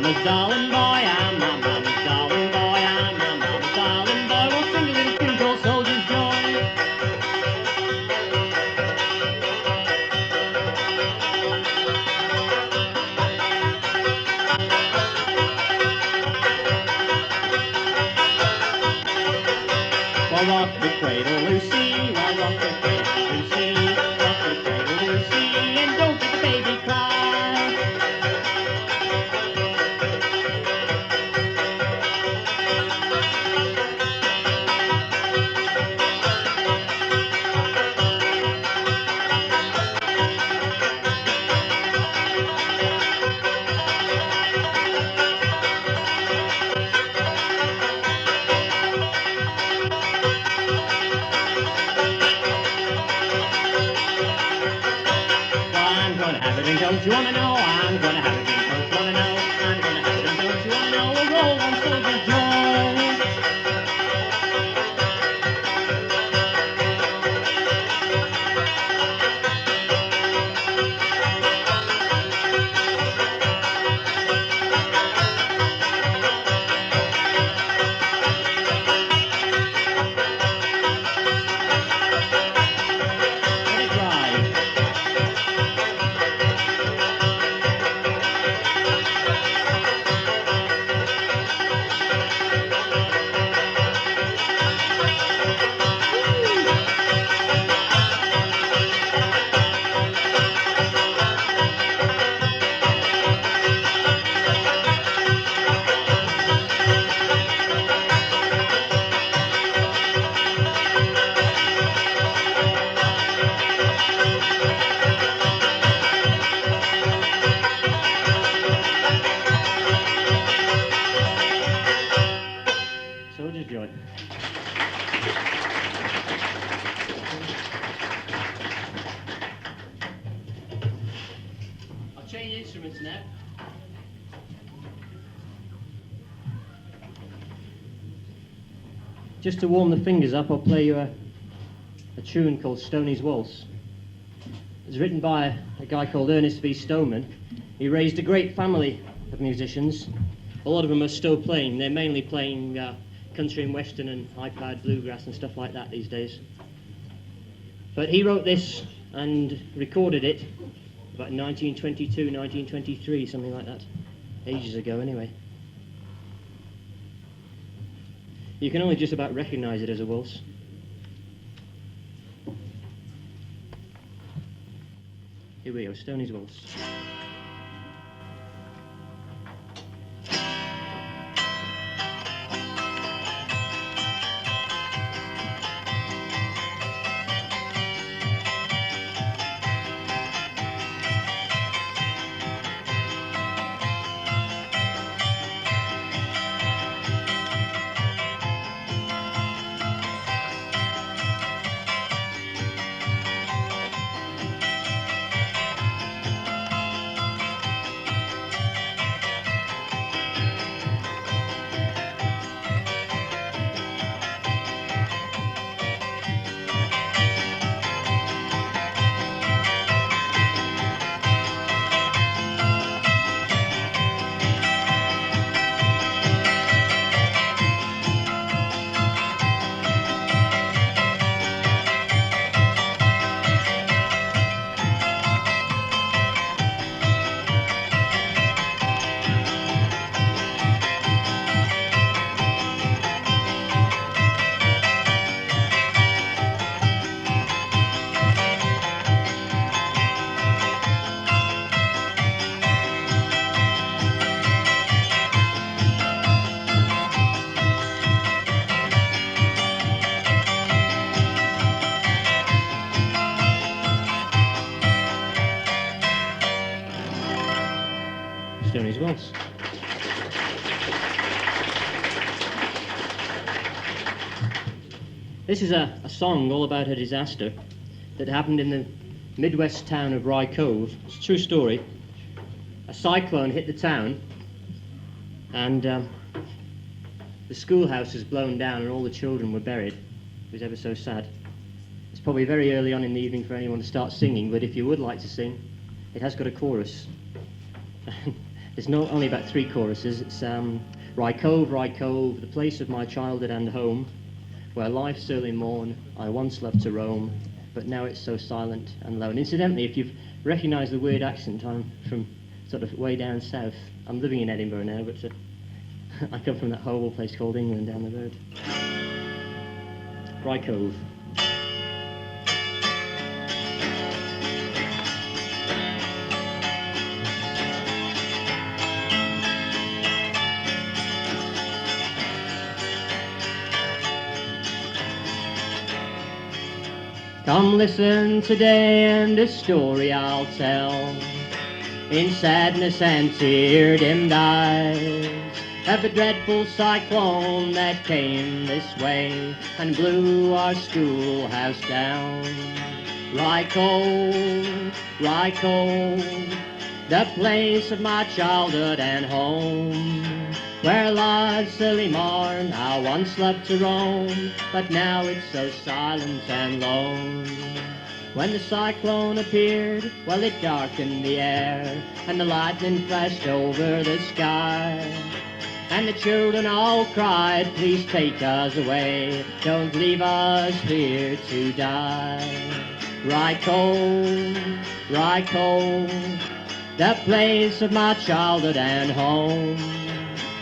mama's darling boy, I'm my mama's darling boy, I'm my mama's darling boy. We'll sing a little tune called Soldier's Joy. Well, rock the cradle, Lucy, well, rock the cradle, Lucy, rock the cradle, Lucy, and don't let the baby cry. Don't you wanna know? I'm gonna have a drink, don't you wanna know? I'm gonna have a drink, don't you wanna know? We'll roll on Soldier's Joy. Let it ride. Soldier's Joy. I'll change instruments now. Just to warm the fingers up, I'll play you a tune called Stoney's Waltz. It's written by a guy called Ernest V. Stoneman. He raised a great family of musicians. A lot of them are still playing. They're mainly playing country and western and high-powered bluegrass and stuff like that these days. But he wrote this and recorded it about 1922, 1923, something like that. Ages ago, anyway. You can only just about recognize it as a waltz. Here we go, Stoney's Waltz. Stoney's Waltz. This is a song all about a disaster that happened in the Midwest town of Rye Cove. It's a true story. A cyclone hit the town and the schoolhouse was blown down and all the children were buried. It was ever so sad. It's probably very early on in the evening for anyone to start singing, but if you would like to sing, it has got a chorus. There's not only about 3 choruses. It's Rye Cove, the place of my childhood and home, where life's early morn I once loved to roam, but now it's so silent and low. And incidentally, if you've recognised the weird accent, I'm from sort of way down south. I'm living in Edinburgh now, but I come from that horrible place called England down the road. Rye Cove. Come listen today, and a story I'll tell, in sadness and tear-dimmed eyes, of the dreadful cyclone that came this way and blew our schoolhouse down. Rye Cove, the place of my childhood and home, where life's early morn I once loved to roam, but now it's so silent and lone. When the cyclone appeared, well, it darkened the air, and the lightning flashed over the sky, and the children all cried, please take us away, don't leave us here to die. Rye Cove, the place of my childhood and home,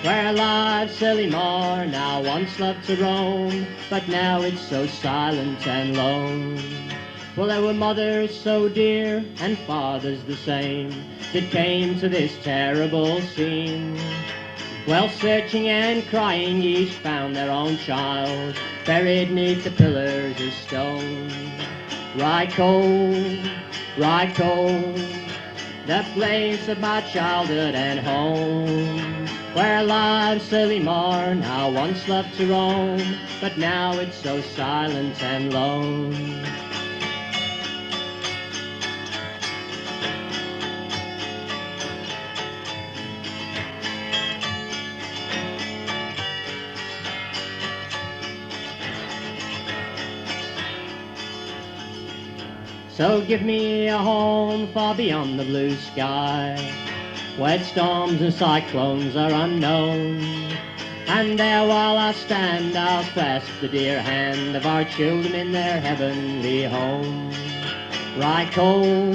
where life's early morn I once loved to roam, but now it's so silent and lone. Well, there were mothers so dear and fathers the same that came to this terrible scene. Well, searching and crying, each found their own child buried 'neath the pillars of stone. Rye Cove, the place of my childhood and home, where life's early morn I once loved to roam, but now it's so silent and lone. So give me a home far beyond the blue sky, where storms and cyclones are unknown, and there while I stand I'll clasp the dear hand of our children in their heavenly home. Rye Cove,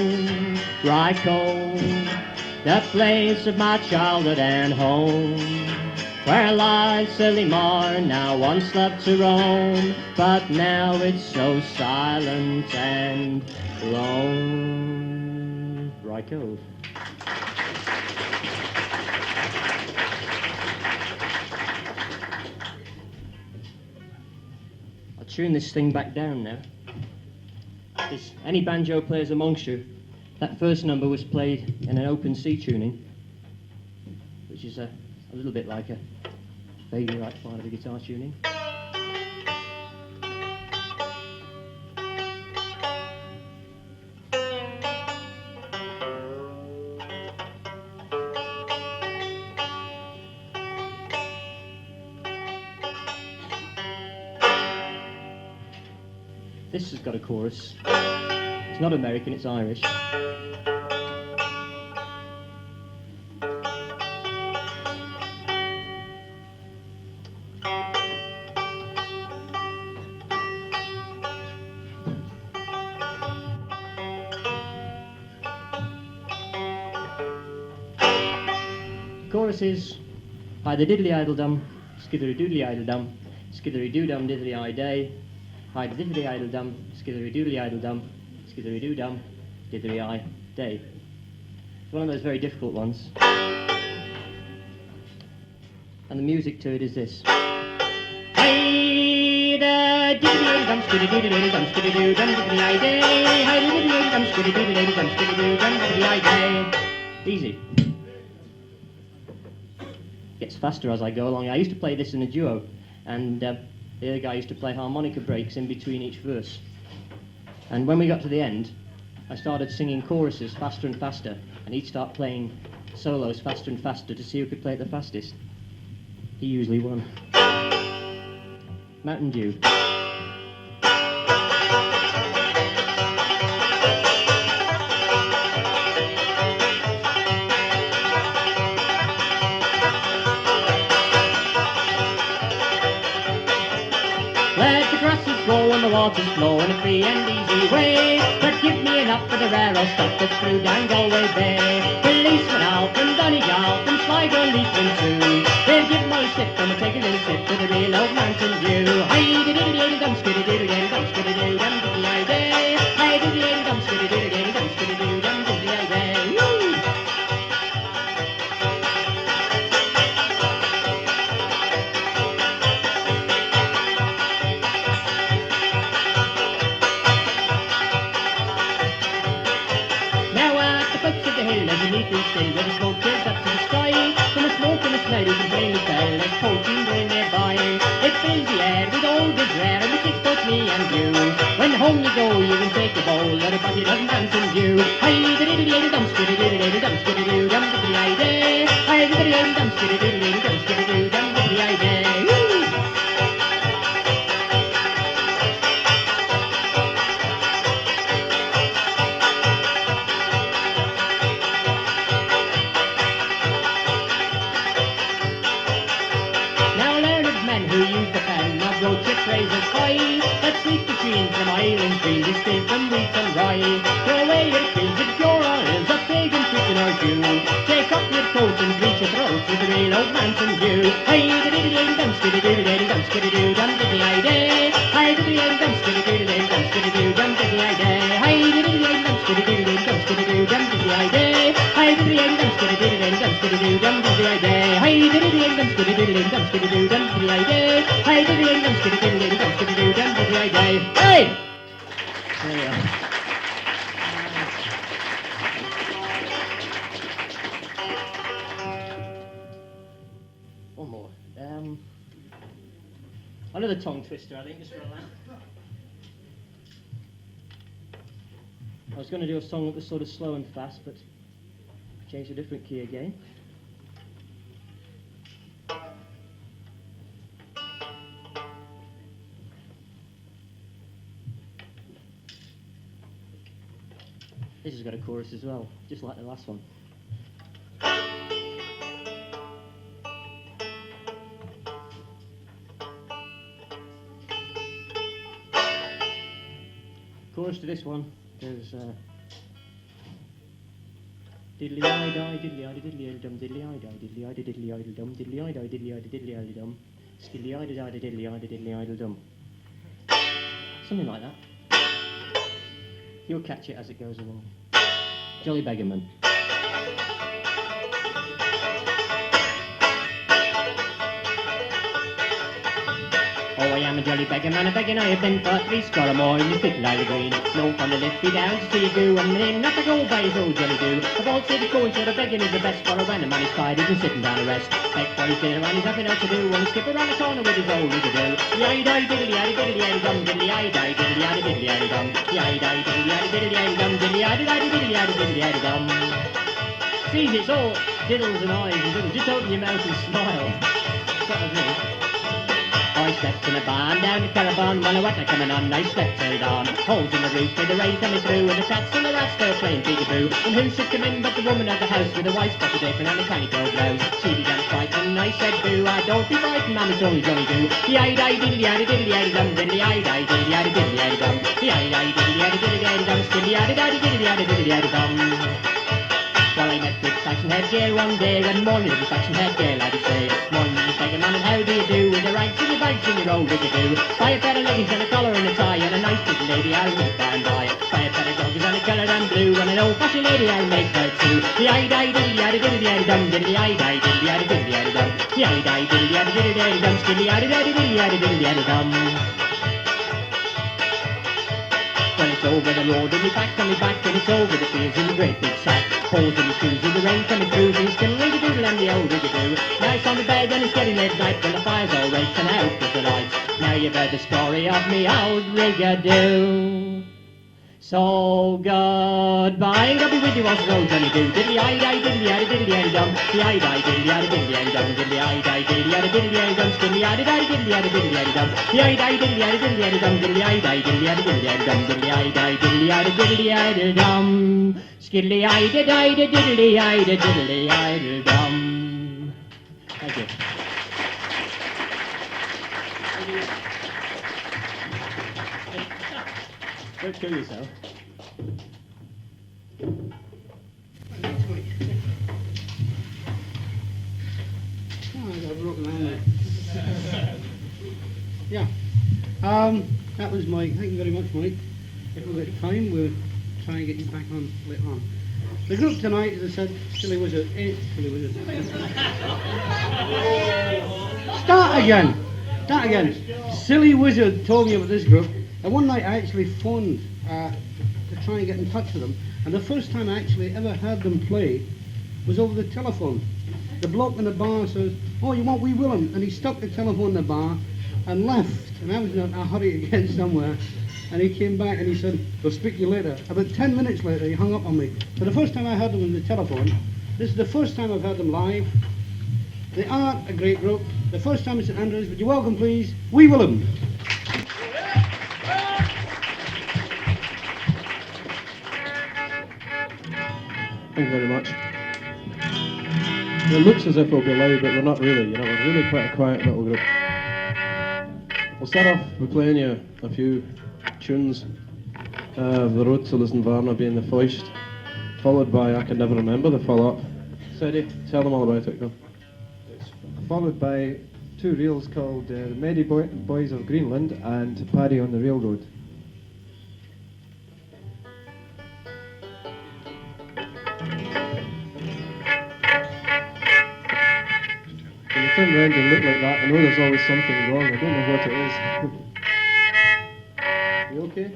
the place of my childhood and home, where life's early morn I once loved to roam, but now it's so silent and lone. Rye Cove. I'll tune this thing back down now. If any banjo players amongst you, that first number was played in an open C tuning, which is a little bit like a vaguely right part of a guitar tuning. This has got a chorus. It's not American, it's Irish. Chorus is hi the diddly idle dum, skithery doodly idle dum, skithery doo dum diddly I day, hi the diddly idle dum, skithery doodly idle dum, skithery doo dum diddly I day. It's one of those very difficult ones. And the music to it is this. Hi the diddly dum, skittery doodly dum, skittery doo dum diddly I day, hi the diddly dum, skittery doodly dum, skittery doo dum diddly I day. Easy. Gets faster as I go along. I used to play this in a duo, and the other guy used to play harmonica breaks in between each verse. And when we got to the end, I started singing choruses faster and faster, and he'd start playing solos faster and faster to see who could play it the fastest. He usually won. Mountain Dew. Let the grasses grow and the waters flow in a free and easy way. But give me enough for the rare old stuff that's through down Galway Bay. Policeman Alf and Donegal and Sligo Leafman too. They'll give my sip and we'll take a little sip to the real old mountain view. Hi-di-di-di-di-dum, skiddy-di-di-di-dum, dum, skiddy-do-dum, diddly-i-day. Hi-di-di-di-di-dum, skiddy-di-di-di-dum, skiddy-do-dum, diddly-i-day. Woo! Still where the smoke builds up to the sky. From the smoke and the smell you can plainly tell there's poaching going nearby. It fills the air with all the rare and it kicks both me and you. When home you go you can take a bowl of a bucket of Mountain Dew. Hi-di-di-di-di-dum, skiddy-di-di-di-dum, skiddy-do-dum, diddly-i-day. Hi-di-di-di-di-dum, skiddy-di-di-di-dum, skiddy-do-dum, diddly-i-day. Razors high, that sweet machine from Ireland field is still from wheat and rye. Throw away your fields with pure oils of pagan chicken or Jew. Take up your coat and bleach your throat with the real old Mountain Dew. Hi-di-di-di-di-dum, skiddy-do-di-di-dum, skiddy-do-dum, diddly-i-day. Hi-di-di-di-di-dum, skiddy-do-di-di-dum, skiddy-do-dum, diddly-i-day. Hi-di-di-di-di-dum, skiddy-do-di-di-dum, skiddy-do-dum, diddly-i-day. Hi-di-di-di-di-dum, skiddy-do-di-di-dum, skiddy-do-dum, diddly-i-day. Hi-di-di-di-di-dum, skiddy-do-di-di-dum, skiddy-do-dum, diddly-i-day. Hi-di-di-di-dum, skiddy-do-di-di-dum, skiddy-do-dum, diddly-i-day. Hey! There we are. One more. Another tongue twister, I think, just for a laugh. I was going to do a song that was sort of slow and fast, but changed to a different key again. This has got a chorus as well, just like the last one. Chorus to this one goes diddly-i-di, diddly-i-di, diddly-i-di-dum, diddly-i-di, diddly-i-di, diddly-i-di-dum, diddly-i-di, diddly-i-di, diddly-i-di-dum, skidly-i-di-di, diddly-i-di, diddly-i-di-dum. Something like that. You'll catch it as it goes along. Jolly Beggarman. Oh, I am a jolly beggar man, a begging I have been for 3 or more in the fiddle I green. No fun to lift me down to see you do, and my name not to go by his old jolly do. I've all said it's going, so the begging is the best, for when a man is tired, he's sitting down to rest. Beg for his dinner and he's nothing else to do, and he skip around the corner with his old rigadoo. Yi-di, diddly-i-di, diddly-i-di-dum, diddly-i-di, diddly-i-di, diddly-i-di-dum. Yi-di, diddly-i-di, diddly-i-di-dum, diddly-i-di, diddly-i-di, diddly-i-di-dum. See, it's all diddles and eyes and diddles. Just open your mouth and smile. That'll do. I slept in a barn down the Caravel when the weather coming on. I slept till dawn. Holes in the roof with the rain coming through, and the cats and the rats still playing peekaboo. And who should come in but the woman of the house with a white spotted apron and a tiny gold blouse? She began frightened, I said boo. I don't be frightened, ma'am, it's only Johnny Doo. Yi-di, diddly-i-di, diddly-i-di-dum, diddly-i-di, diddly-i-di, diddly-i-di-dum. Yi-di, diddly-i-di, diddly-i-di-dum, skidly-i-di-di, diddly-i-di, diddly-i-di-dum. Well, I met with flaxen-haired girl one day, and morning little flaxen-haired girl, I'd say. Morning little beggar man, and how do you do? With the rags and your bags and your old rigadoo. Buy a pair of leggings and a collar and a tie, and a nice little lady I'll meet by and by. Buy a pair of joggers and a coloured and blue, and an old-fashioned lady I'll make her too. Yi-di, diddly-i-di, diddly-i-di-dum, diddly-i-di, diddly-i-di, diddly-i-di-dum. Yi-di, diddly-i-di, diddly-i-di-dum, skidly-i-di-di, diddly-i-di, diddly-i-di-dum. When it's over the road and me back, and it's over the fields in the great big sack. Holes in the shoes with the rain coming through, he's still rig-a-doodle and the old rig-a-doo. Now it's on the bed and it's getting late night, when the fire's all raked and out with the lights. Now you've heard the story of me old rig-a-doo. So goodbye, and I'll be with you also, old Johnny Doo. Diddly-i-di, diddly-i-di, diddly-i-di-dum, diddly-i-di, diddly-i-di, diddly-i-di-dum, diddly-i-di, diddly-i-di, diddly-i-di-dum, skidly-i-di-di, diddly-i-di, diddly-i-di-dum, diddly-i-di, diddly-i-di, diddly-i-di-dum, diddly-i-di, diddly-i-di, diddly-i-di-dum, diddly-i-di, diddly-i-di, diddly-i-di-dum, skidly-i-di-di, diddly-i-di, diddly-i-di-dum. Thank you. Don't kill yourself. Oh, I got a broken arm there. Yeah. That was Mike. Thank you very much, Mike. If we've got time, we'll try and get you back on later on. The group tonight, as I said, Silly Wizard. Silly Wizard. Start again. Silly Wizard told me about this group, and one night I actually phoned to try and get in touch with them, and the first time I actually ever heard them play was over the telephone. The bloke in the bar says, "Oh, you want wee Willum?" And he stuck the telephone in the bar and left, and I was in a hurry to get somewhere, and he came back and he said, "We'll speak to you later." About 10 minutes later, he hung up on me. For the first time I heard them on the telephone, this is the first time I've heard them live. They are a great group. The first time in St Andrews. Would you welcome, please, wee Willum? Thank you very much. It looks as if we'll be loud, but we're not really, you know, we're really quite a quiet little group. We'll start off with playing you a few tunes, The Road to Lisdoonvarna being the first, followed by I Can Never Remember, the follow-up. Sadie, tell them all about it, go. It's followed by two reels called The Merry Boys of Greenland and Paddy on the Railroad. When you turn around and look like that, I know there's always something wrong. I don't know what it is. You okay?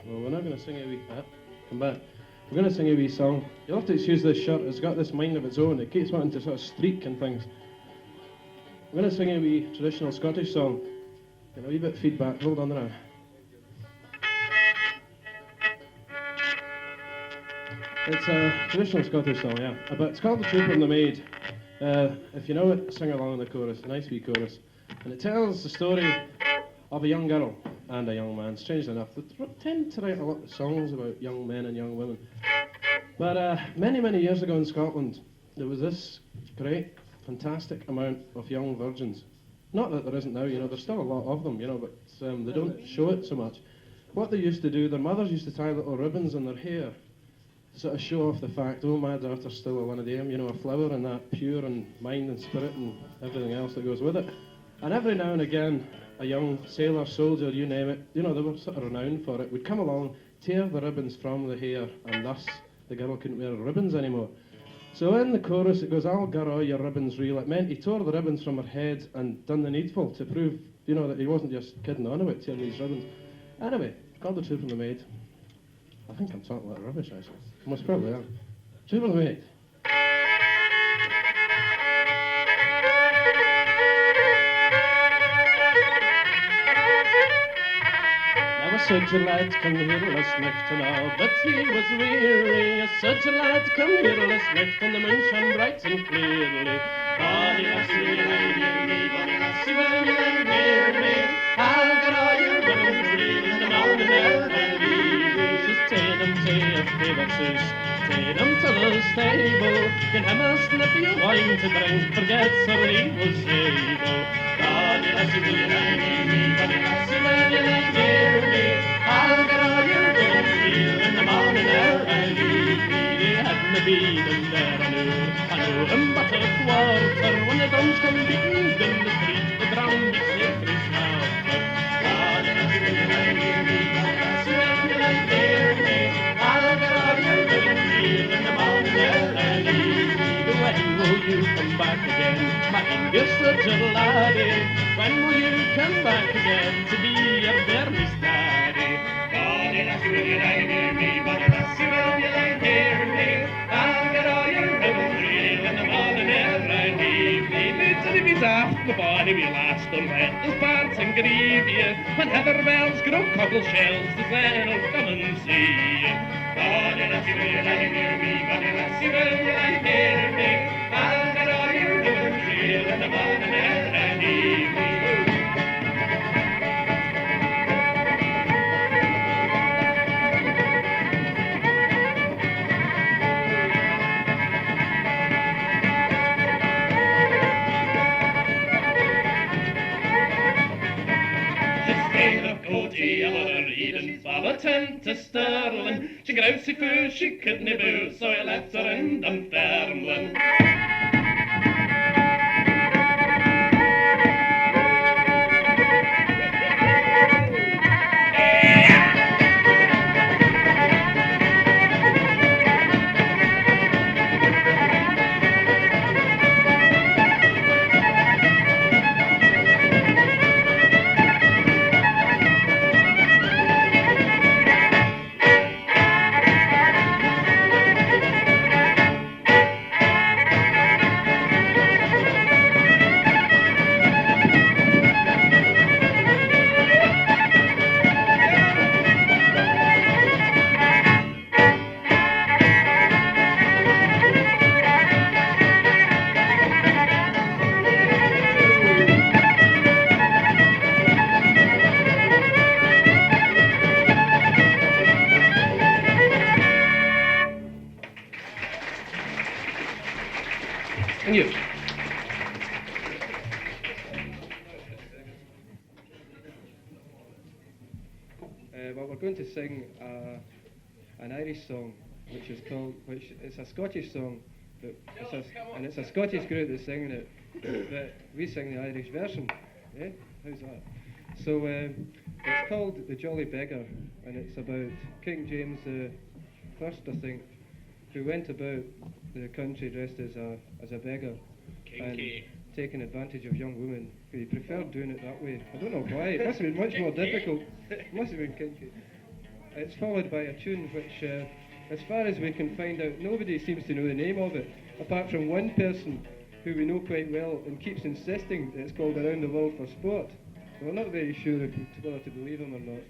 Well, we're not going to sing a wee... come back. We're going to sing a wee song. You'll have to excuse this shirt. It's got this mind of its own. It keeps wanting to sort of streak and things. We're going to sing a wee traditional Scottish song. Get a wee bit of feedback. Hold on now. It's a traditional Scottish song, yeah. But it's called The Trooper and the Maid. If you know it, sing along in the chorus. A nice wee chorus. And it tells the story of a young girl and a young man. Strangely enough, they tend to write a lot of songs about young men and young women. But many, many years ago in Scotland, there was this great, fantastic amount of young virgins. Not that there isn't now, there's still a lot of them, but they don't show it so much. What they used to do, their mothers used to tie little ribbons in their hair to sort of show off the fact, oh, my daughter's still one of them, a flower and that pure in mind and spirit and everything else that goes with it. And every now and again, a young sailor, soldier, you name it, they were sort of renowned for it, would come along, tear the ribbons from the hair, and thus the girl couldn't wear ribbons anymore. So in the chorus it goes, "I'll gar all your ribbons real." It meant he tore the ribbons from her head and done the needful to prove, that he wasn't just kidding on about tearing these ribbons. Anyway, called the True from the Maid. I think I'm talking about rubbish, actually. I must probably am. True from the Maid. Such a lad come here last night now, but he was weary. Such a lad come here last night, and the moon shone bright and clearly. Bonny lassie, will you lie near me? Bonny lassie, will you lie near me? I'll get all your ribbons real in the morning early. She's ta'en him to a favourite house, ta'en him to the stable. Can him a sniffy wine to drink, forgets her evil sable. Bonny lassie, will you lie near me? Bonny lassie, will you lie near me? I'll get all your ribbons real in the morning early. They hadn't been in there, I knew them but a quarter. When the drums come beating in the street, the ground beats every slaughter. Bonny lassie, will you lie near me? Bonny lassie, will you lie near me? I'll get all your ribbons real in the morning early. When will you come back again, my English little laddie? When will you come back again to be your Bernie's daddy? Bonny lassie, will you lie near me? Bonny lassie, will you lie near me? I'll get all your ribbons real in the morning early. Little bees aft the bonny wee lass, don't let the sparks and grieve you. When heather bells grow cockle shells, the Zen'll come and see you. Bonny lassie, will you lie near me? Bonny lassie, will you lie near me? I'll get all your ribbons real in the morning early. Baberton to Stirling, she grousey foo, she couldn't boo, so I left her in Dunfermline. And you. Well, we're going to sing an Irish song, which it's a Scottish song, but it's a Scottish group that's singing it, but we sing the Irish version. Yeah, how's that? So it's called The Jolly Beggar, and it's about King James I, I think, who went about the country dressed as a beggar and taking advantage of young women. He preferred doing it that way. I don't know why. It must have been much more difficult. It must have been kinky. It's followed by a tune which, as far as we can find out, nobody seems to know the name of it, apart from one person who we know quite well and keeps insisting that it's called Around the World for Sport. We're not very sure whether to believe him or not.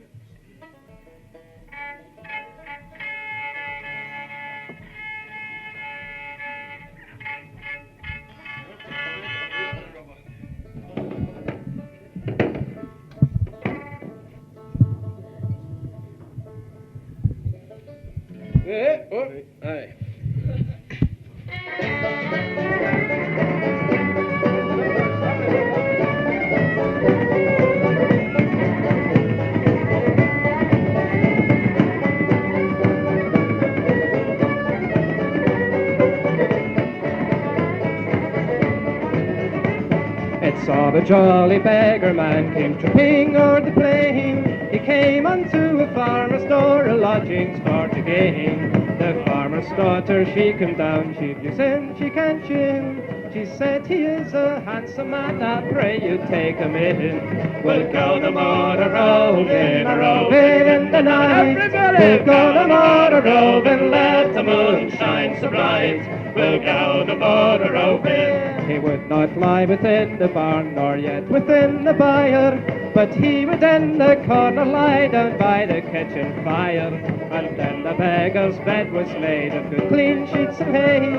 It saw the jolly beggar man came tripping o'er the plain. He came unto a farmer's door, a lodgings for to gain. The farmer's daughter, she came down, she views him, she can't chin. She said, he is a handsome man, I pray you take him in. We'll go no more a-roving in the night. We'll go no more a-roving, let the moon shine so bright. We'll go no more a-roving. He would not lie within the barn, nor yet within the byre, but he would in the corner lie down by the kitchen fire. And then the beggar's bed was made of good clean sheets of hay,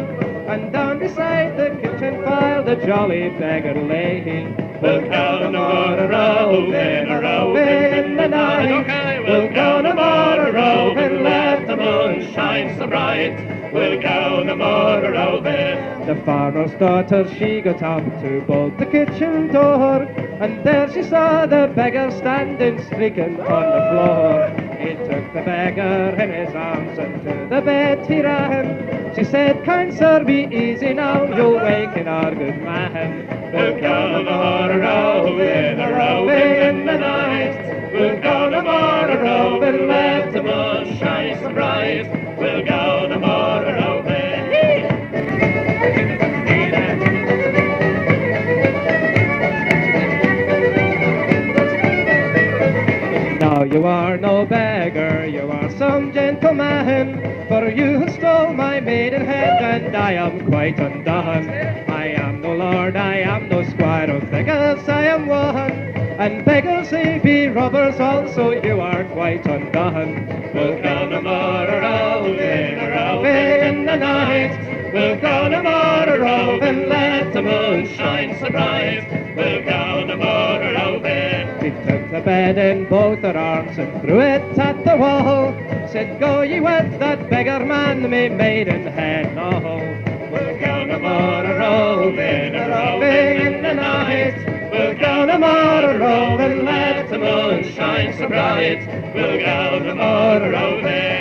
and down beside the kitchen fire the jolly beggar lay. We'll go no more a-roving in the night. We'll go no more a-roving, let the moon shine so bright. We'll go no more a-roving. The farmer's daughter, she got up to bolt the kitchen door, and there she saw the beggar standing streaking on the floor. He took the beggar in his arms and to the bed he ran. She said, kind sir, be easy now, you'll waken our good man. We'll go no more a-roving in the night. We'll go no more a-roving, let the moon shine so bright. We'll go no more a-roving. Now you are no beggar, you are some gentleman, for you have stole my maidenhead, and I am quite undone. I am no lord, I am no squire, of beggars I am one, and beggars they be robbers also, you are quite undone. We'll go no more a-roving in the night. We'll go no more a-roving, let the moon shine so bright. We'll go no more a-roving. She took the bed in both her arms and threw it at the wall. Said, go ye with that beggar man, me maidenhead no. We'll go no more a-roving in the night. We'll go no more a-roving, let the moon shine so bright. We'll go no more a-roving.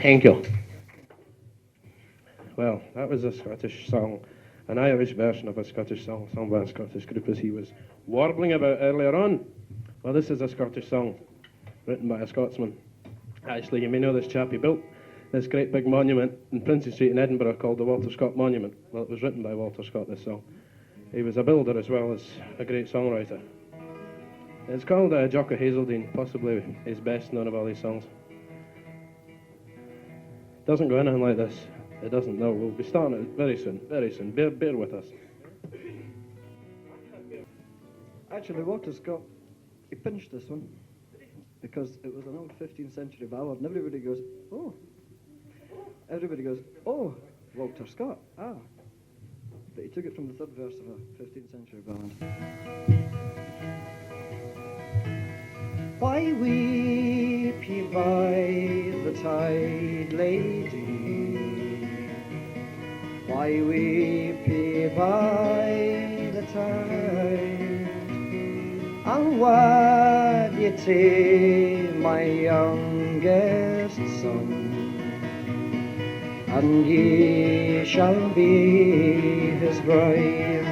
Thank you. Well, that was a Scottish song, an Irish version of a Scottish song sung by a Scottish group as he was warbling about earlier on. Well, this is a Scottish song written by a Scotsman. Actually, you may know this chap. He built this great big monument in Princes Street in Edinburgh called the Walter Scott Monument. Well, it was written by Walter Scott, this song. He was a builder as well as a great songwriter. It's called Jock Hazeldine, possibly his best known of all his songs. Doesn't go anything like this. It doesn't, no. We'll be starting it very soon, very soon. Bear with us. Actually, Walter Scott, he pinched this one because it was an old 15th century ballad, and everybody goes, oh. Everybody goes, oh, Walter Scott, ah. But he took it from the third verse of a 15th century ballad. Why weep ye by the tide, lady? Why weep ye by the tide? And wad ye take my youngest son and ye shall be his bride,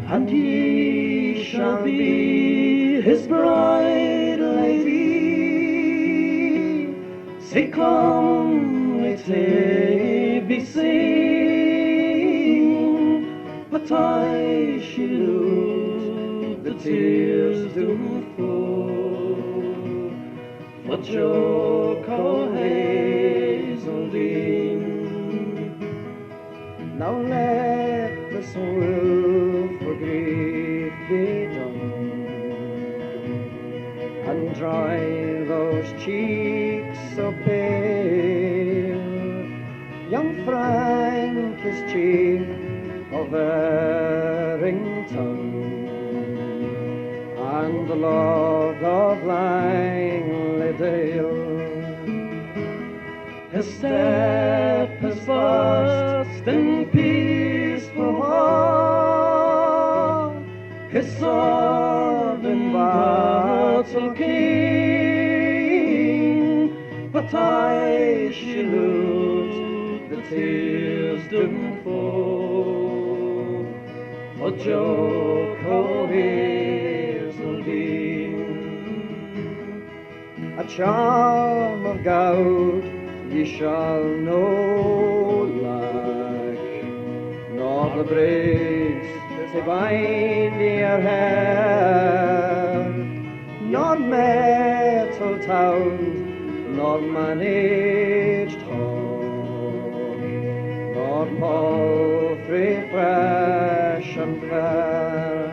and ye shall be his bride, lady. Say come, let it be seen, but I shall lose the tears do flow for Jock Hazeldean. Now let this will for grief be done, and dry those cheeks so pale. Young Frank is chief of Errington, and the Lord of Langley-Dale. His step is fast in peaceful war, his sword in battle keen, but I shall lose the tears do fall for Jock Hazeldean. A charm of gold ye shall no lack, nor the braids they bind your hair, nor metal towns, nor managed hall, nor palfrey fresh and fair.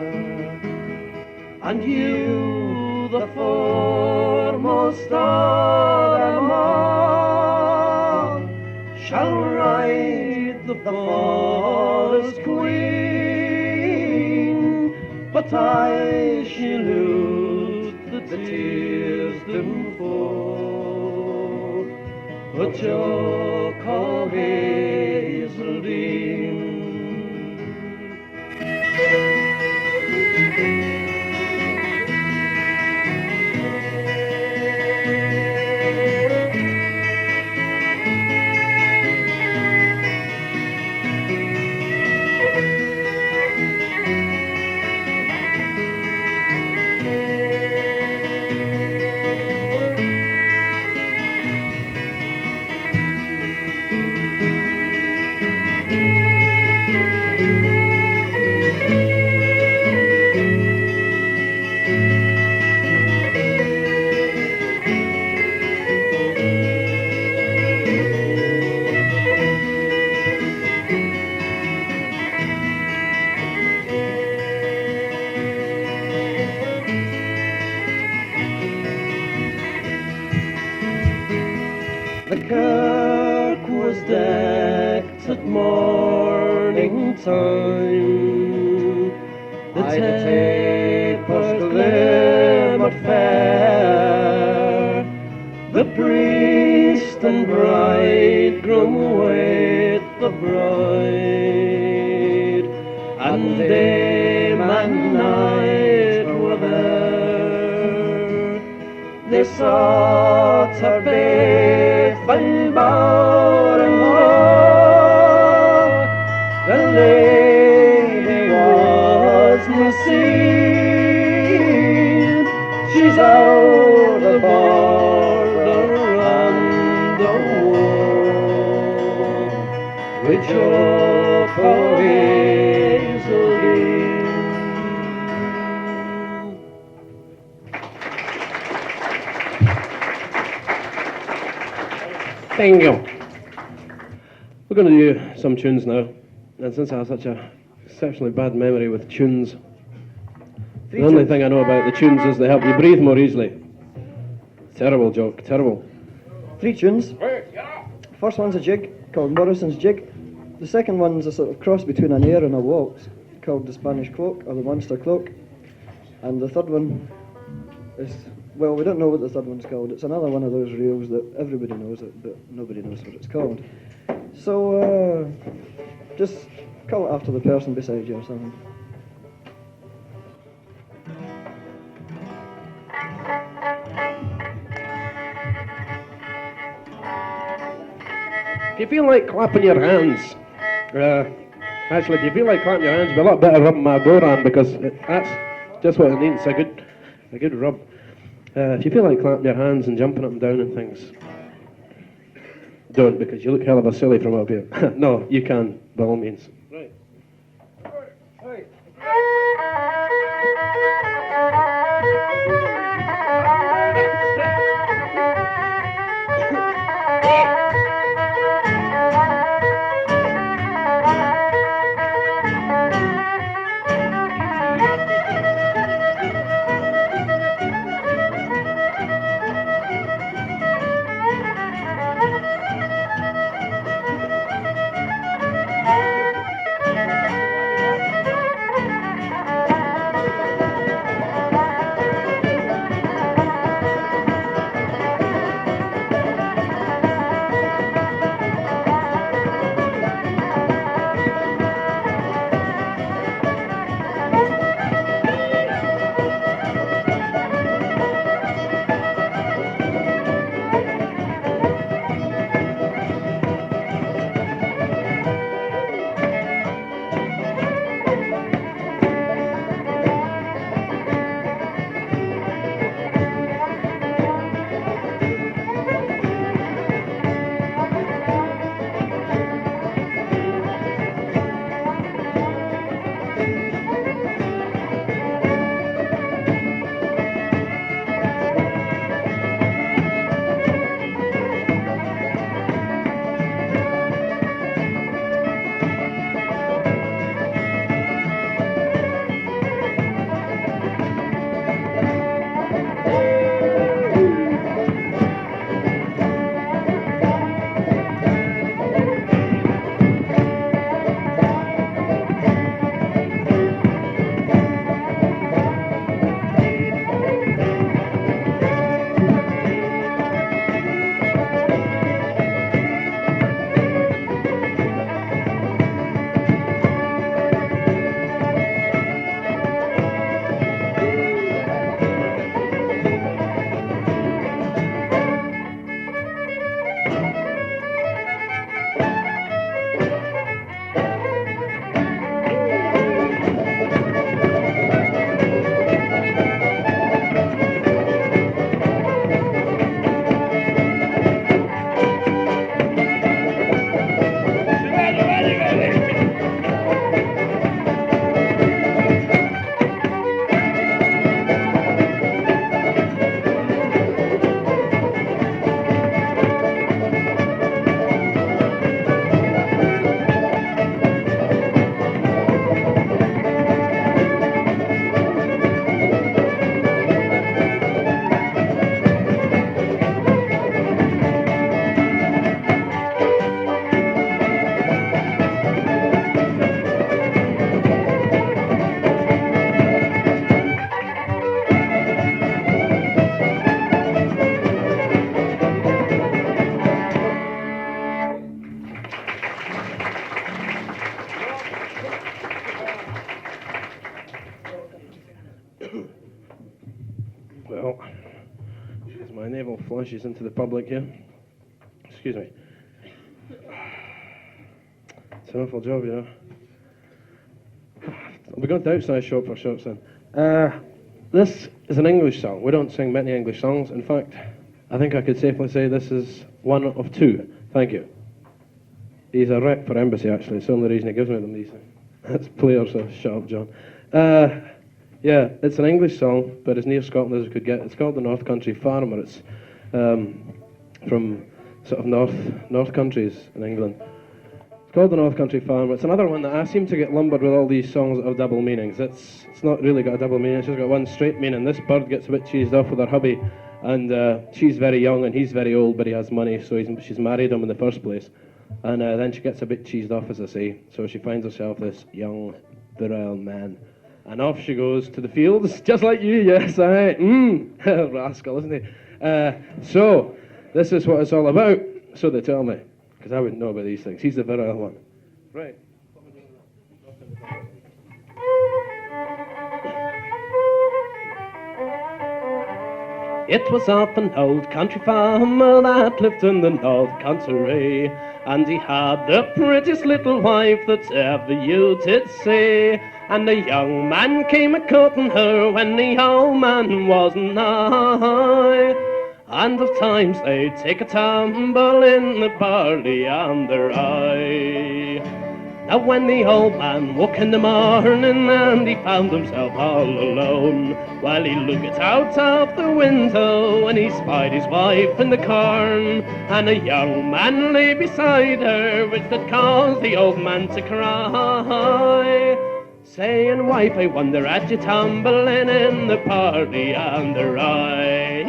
And you, the foremost of them all, shall ride the forest queen, but I shall lose the tears them fall for Jock Hazeldean. The kirk was decked at morning time, the tapers glimmered fair, the priest and bridegroom with the bride, and dame and knight were there. They sought her faithful bower and hall, the lady wasn't seen, she's out the border and the wall, with Jock Hazeldean. Thank you. We're going to do some tunes now, and since I have such a exceptionally bad memory with tunes, the only thing I know about the tunes is they help you breathe more easily. Terrible, Jock, terrible. 3 tunes. First one's a jig called Morrison's Jig. The second one's a sort of cross between an air and a waltz called the Spanish Cloak or the Monster Cloak. And the third one is, well, we don't know what the third one's called. It's another one of those reels that everybody knows it, but nobody knows what it's called. So just call it after the person beside you or something. If you feel like clapping your hands, actually, if you feel like clapping your hands, it'd be a lot better rubbing my Goran, because that's just what it needs, a good rub. If you feel like clapping your hands and jumping up and down and things, don't, because you look hell of a silly from up here. No, you can, by all means. Right. Right. Well, as my navel flushes into the public here, excuse me. It's an awful job, you know. We're going to outside shop for shops then. This is an English song. We don't sing many English songs. In fact, I think I could safely say this is one of two. Thank you. He's a rep for embassy, actually. It's the only reason he gives me them, these things. That's player, so shut up, John. Yeah, it's an English song, but as near Scotland as we could get. It's called The North Country Farmer. It's from sort of north countries in England. It's called The North Country Farmer. It's another one that I seem to get lumbered with all these songs that have double meanings. It's not really got a double meaning, it's just got one straight meaning. This bird gets a bit cheesed off with her hubby, and she's very young and he's very old, but he has money, so she's married him in the first place. And then she gets a bit cheesed off, as I say, so she finds herself this young, virile man. And off she goes to the fields, just like you, yes, rascal, isn't he? So, this is what it's all about, so they tell me, because I wouldn't know about these things. He's the virile one. Right. It was up an old country farmer that lived in the north country, and he had the prettiest little wife that ever you did see. And the young man came a-courting her when the old man wasn't nigh. And of times they'd take a tumble in the barley and their eye. Now when the old man woke in the morning and he found himself all alone, well, he looked out of the window and he spied his wife in the corn, and a young man lay beside her, which that caused the old man to cry, saying, "Wife, I wonder at you tumbling in the barley and the rye."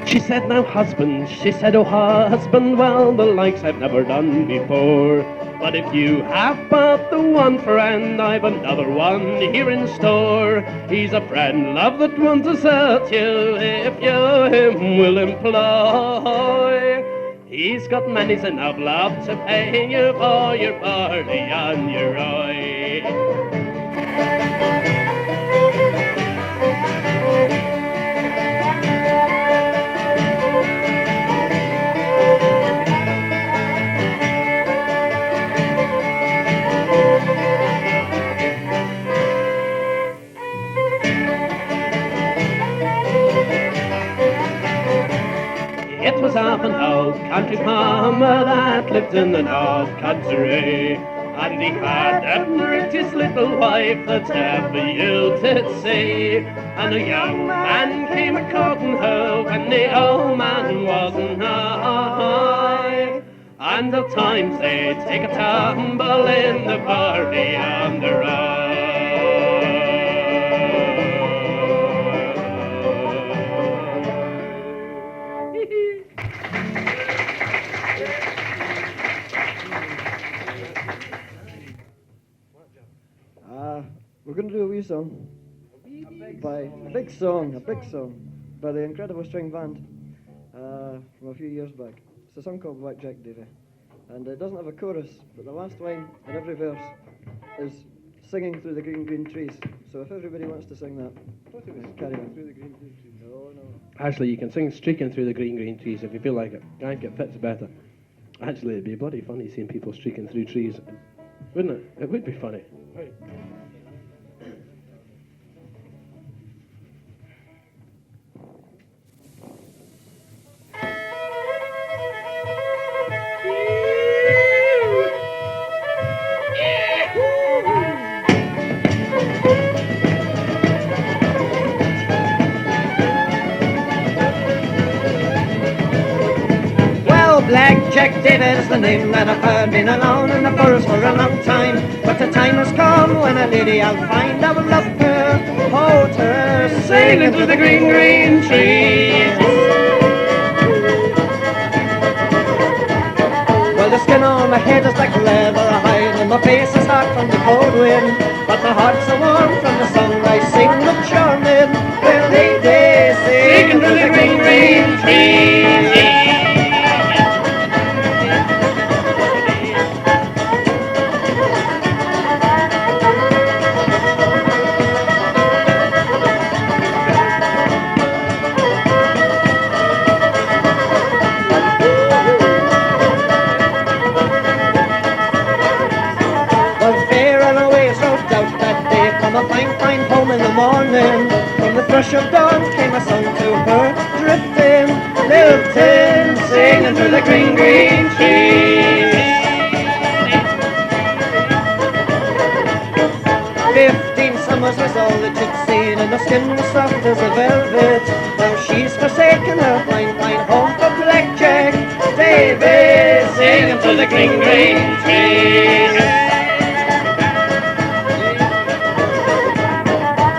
She said, "Now husband," she said, "oh husband, well, the likes I've never done before. But if you have but the one friend, I've another one here in store. He's a friend, love, that won't desert you if you him will employ. He's got many's enough love to pay you for your barley and your rye." It was half an old country farmer that lived in the north country, and he had the prettiest little wife that ever you did see. And a young man came a-courting her when the old man wasn't nigh. And at times they'd take a tumble in the barley and the rye. We're going to do a wee song by a big song by the incredible string band from a few years back. It's a song called Black Jack Davy, and it doesn't have a chorus, but the last line in every verse is "singing through the green, green trees." So if everybody wants to sing that, carry on. Through the green, green trees. No. Actually, you can sing "Streaking Through the Green, Green Trees" if you feel like it. Can't get fits better. Actually, it'd be bloody funny seeing people streaking through trees, wouldn't it? It would be funny. Right. Black Jack David's the name that I've heard, been alone in the forest for a long time. But the time has come when a lady I'll find, I would love her, hold her, singing through the green, green trees. Well, the skin on my head is like leather hide, and my face is hot from the cold wind, but my heart's so warm from the sun I sing with charming. Well, lady, singing through the green, green trees. Fine home in the morning. From the thrush of dawn came a song to her, drifting, lilting, singing through the green, green trees. 15 summers was all that she'd seen, and her skin was soft as a velvet. Now she's forsaken her fine home for Black Jack Davy, singing through the green, green trees.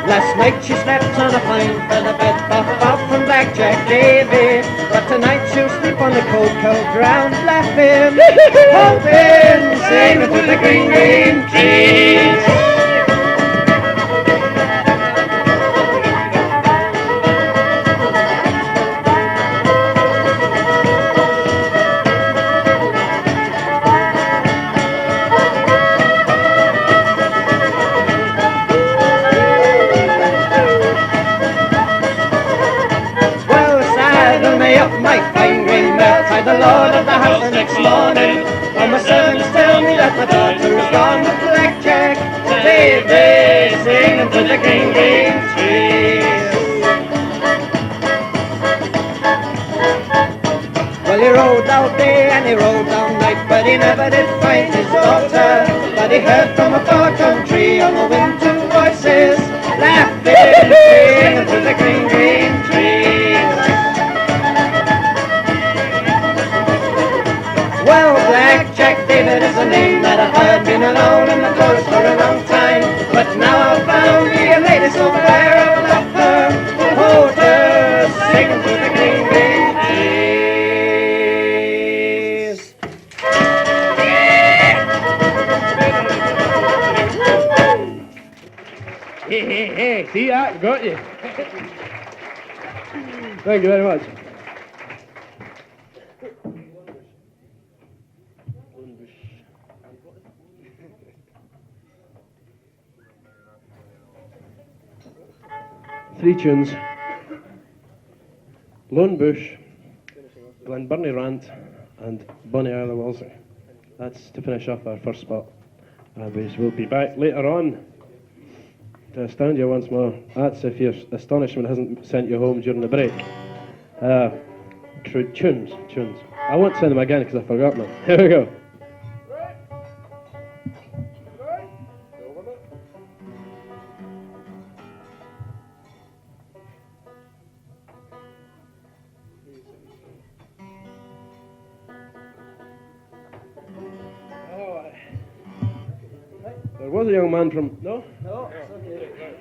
Last night she slept on a fine feather bed, far from Black Jack Davy. But tonight she'll sleep on the cold, cold ground, laughing, hoping, singing through the green, green trees. up my fine grey mare, tied the lord of the house the next morning. For my servants tell me that my daughter's gone with blackjack. Davy, singing to the green, green trees. Well, he rode out day and he rode down night, but he never did find his daughter. But he heard from a far country on the wind two voices, laughing, singing to the green, green trees. Well, Blackjack David is a name that I had been alone in the forest for a long time. But now I've found me a lady so fair I will love her, hold her, singing to the green, green trees. Hey, see that? Got you. Thank you very much. Three tunes: Lone Bush, Glenburnie Rant, and Bonnie Isle of Wilson. That's to finish off our first spot. We'll be back later on to astound you once more. That's if your astonishment hasn't sent you home during the break. Tunes. I won't send them again because I forgot them. Here we go. There was a young man from... No? No, it's okay.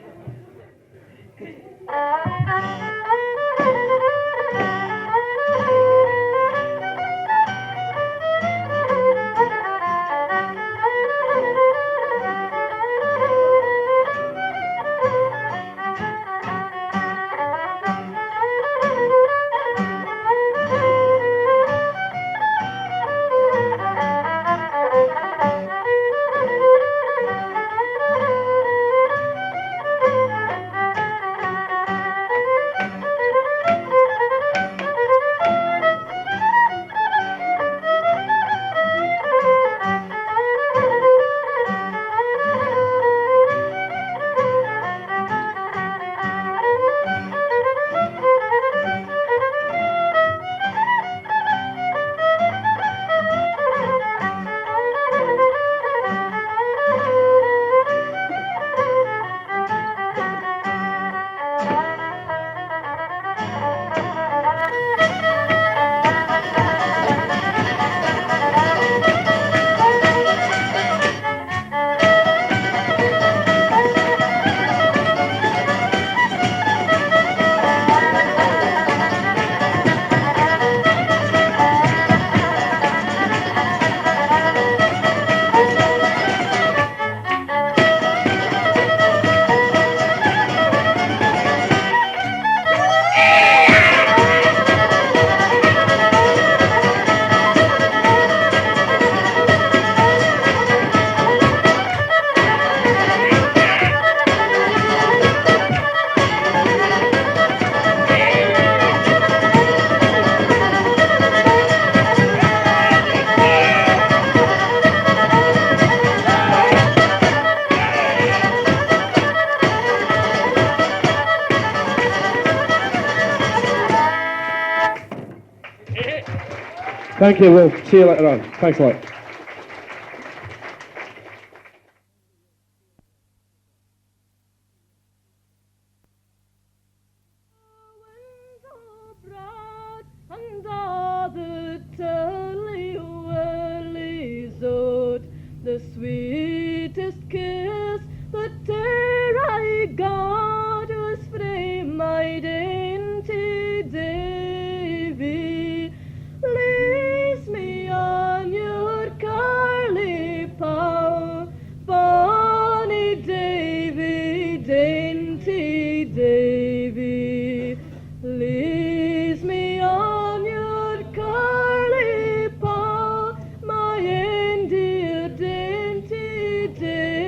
Thank you, we'll see you later on. Thanks a lot. The sweetest kiss that e'er I got was frae my dainty Davy. Lace me on your curly pow, bonny Davy, dainty Davy. Lace me on your curly pow, my ain dear dainty Davy.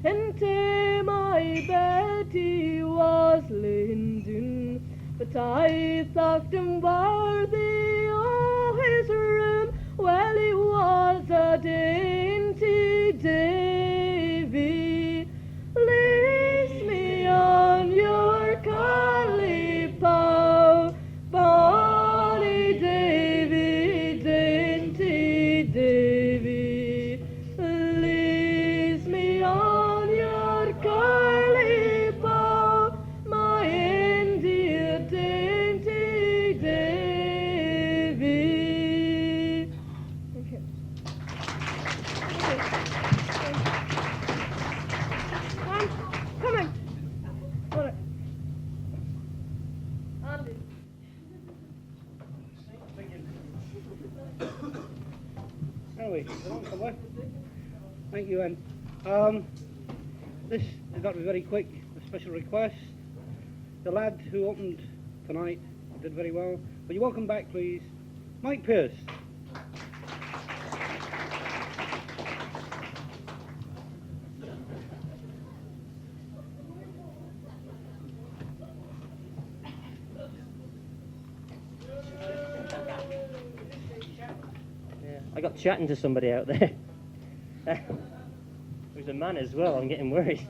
into my bed he was lain down, but I thought him worthy of his room. Well, he was a dainty Davy. Lace me on your curly pow, bonny Davy, dainty Davy. Lace me on your curly pow, my India dainty Davy. Okay. Come on. All right. Andy. Anyway, thank you, Ian. This has got to be very quick. A special request. The lad who opened tonight did very well. Will you welcome back, please, Mike Pearce. I got chatting to somebody out there. There's a man as well, I'm getting worried.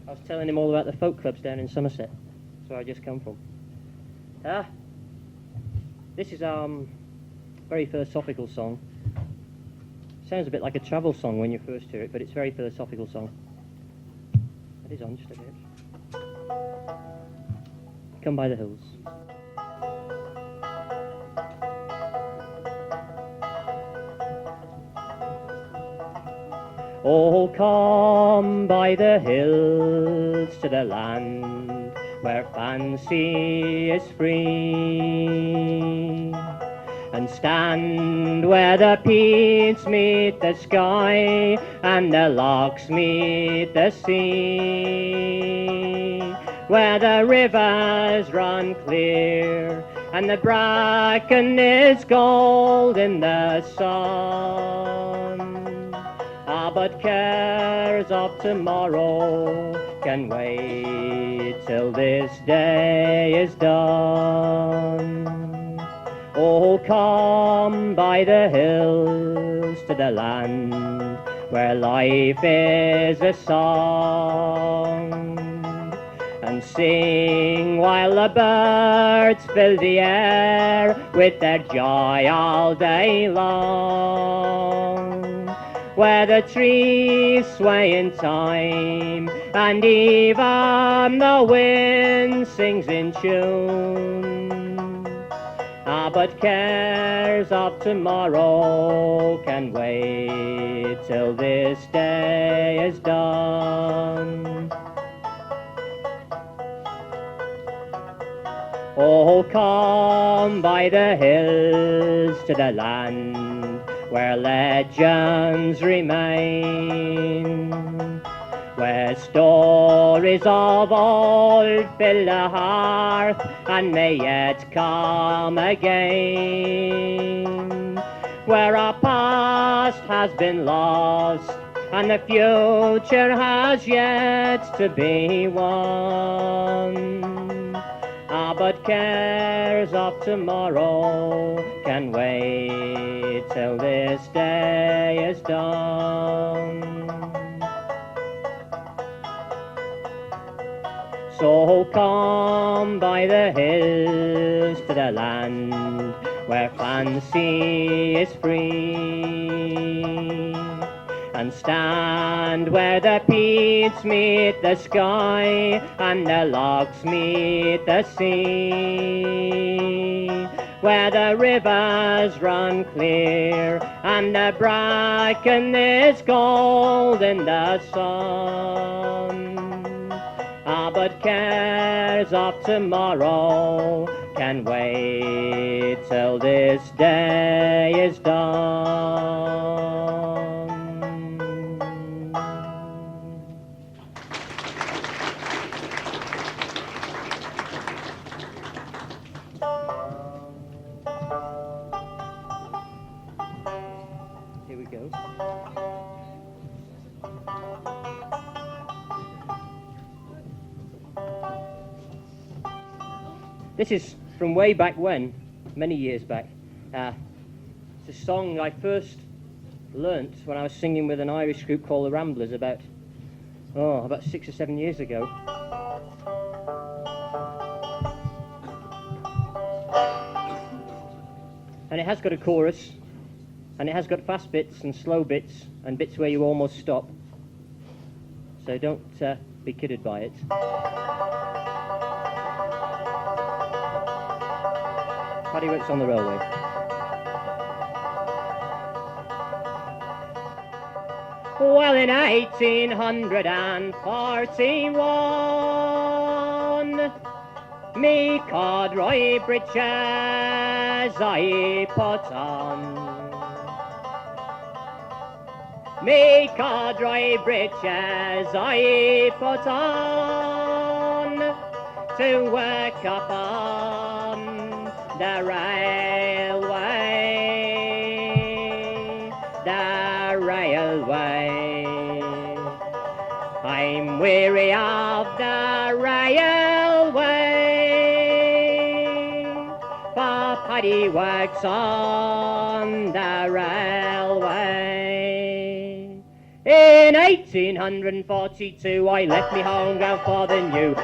I was telling him all about the folk clubs down in Somerset. That's where I just come from. This is very philosophical song. Sounds a bit like a travel song when you first hear it, but it's a very philosophical song. That is on just a bit. Come by the hills. Oh, come by the hills to the land where fancy is free, and stand where the peats meet the sky and the lochs meet the sea, where the rivers run clear and the bracken is gold in the sun. But cares of tomorrow can wait till this day is done. Oh, come by the hills to the land where life is a song, and sing while the birds fill the air with their joy all day long, where the trees sway in time and even the wind sings in tune. But cares of tomorrow can wait till this day is done. Oh, come by the hills to the land where legends remain, where stories of old fill the hearth and may yet come again, where our past has been lost and the future has yet to be won. But cares of tomorrow can wait till this day is done. So come by the hills to the land where fancy is free, and stand where the peats meet the sky and the lochs meet the sea, where the rivers run clear and the bracken is gold in the sun. But cares of tomorrow can wait till this day is done. Here we go. This is from way back when, many years back. It's a song I first learnt when I was singing with an Irish group called the Ramblers about 6 or 7 years ago. And it has got a chorus, and it has got fast bits and slow bits and bits where you almost stop. So don't be kidded by it. Paddy works on the railway. Well, in 1841, me corduroy breeches I put on. Me corduroy breeches I put on to work upon the railway, the railway. I'm weary of the railway, for Paddy works on the railway. In 1842 I left me home ground for the new,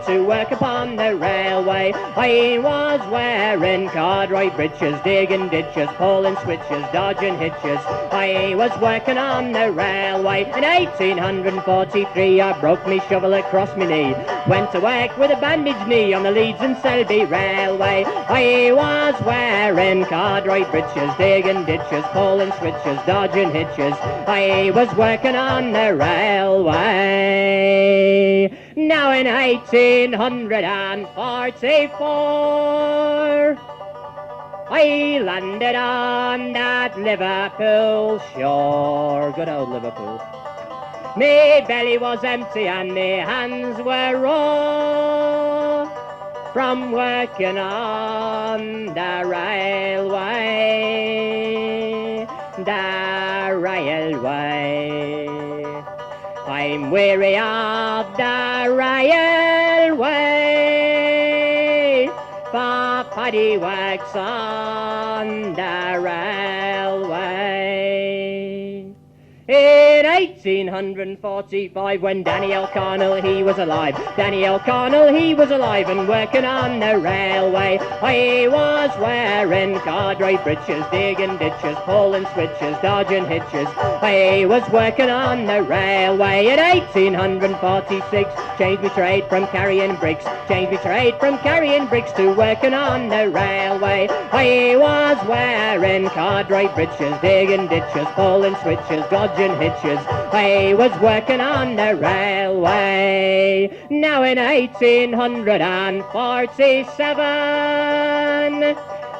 to work upon the railway. I was wearing corduroy breeches, digging ditches, pulling switches, dodging hitches. I was working on the railway. In 1843 I broke me shovel across me knee, went to work with a bandaged knee on the Leeds and Selby railway. I was wearing corduroy breeches, digging ditches, pulling switches, dodging hitches. I was working on the railway. Now in 1844 I landed on that Liverpool shore, good old Liverpool. Me belly was empty and me hands were raw from working on the railway, the railway. I'm weary of the railway, for Paddy works on the railway. In 1845, when Danny O'Connell, he was alive, and working on the railway. I was wearing corduroy breeches, digging ditches, pulling switches, dodging hitches. I was working on the railway. In 1846, changed me trade from carrying bricks, to working on the railway. I was wearing corduroy breeches, digging ditches, pulling switches, dodging hitches. I was working on the railway. Now in 1847,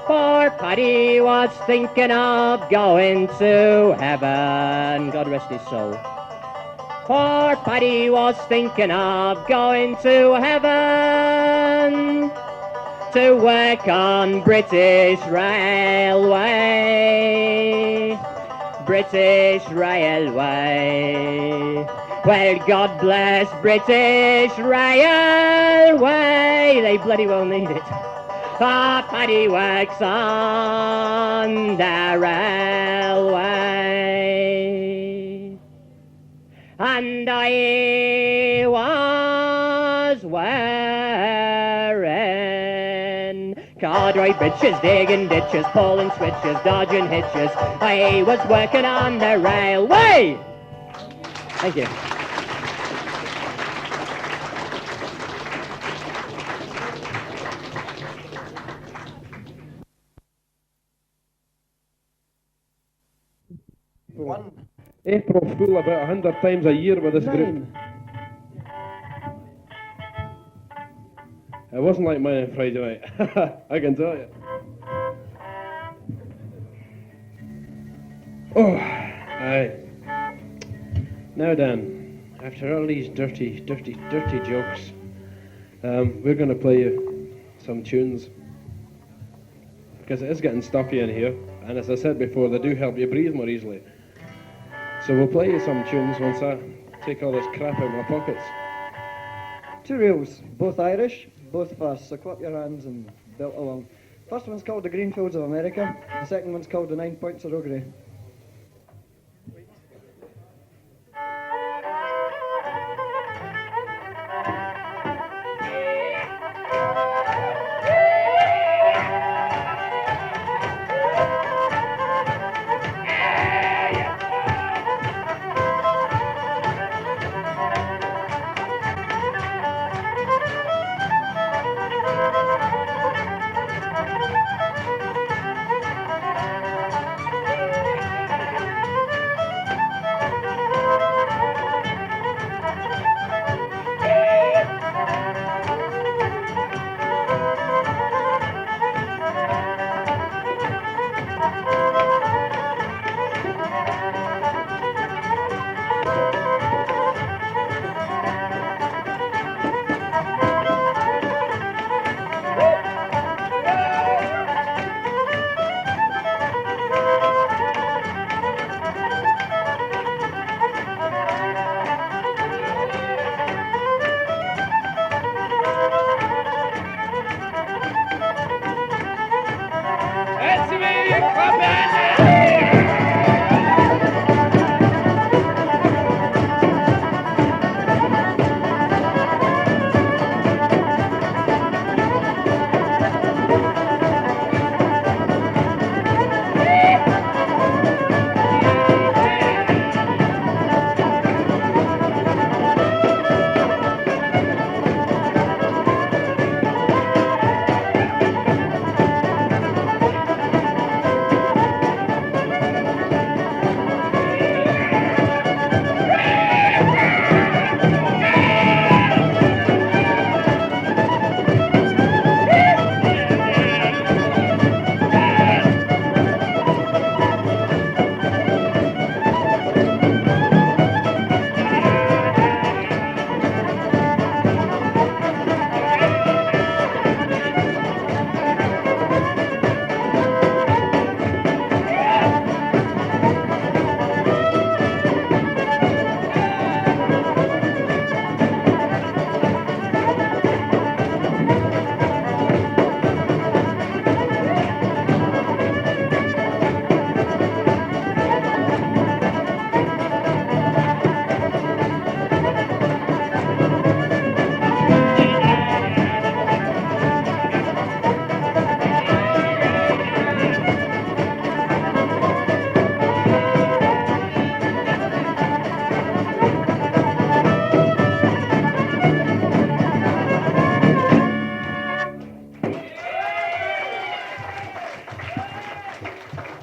poor Paddy was thinking of going to heaven, God rest his soul. Poor Paddy was thinking of going to heaven to work on British Railway, British Railway. Well, God bless British Railway, they bloody well need it. For Paddy works on the railway. And I was wearing corduroy breeches, digging ditches, pulling switches, dodging hitches. I was working on the railway. Thank you. April Fool about 100 times a year with this group. It wasn't like mine on Friday night, I can tell you. Oh, aye. Now then, after all these dirty jokes, we're going to play you some tunes. Because it is getting stuffy in here, and as I said before, they do help you breathe more easily. So we'll play you some tunes once I take all this crap out of my pockets. Two reels, both Irish, both fast, so clap your hands and belt along. First one's called The Greenfields of America, the second one's called The 9 Points of Roggery.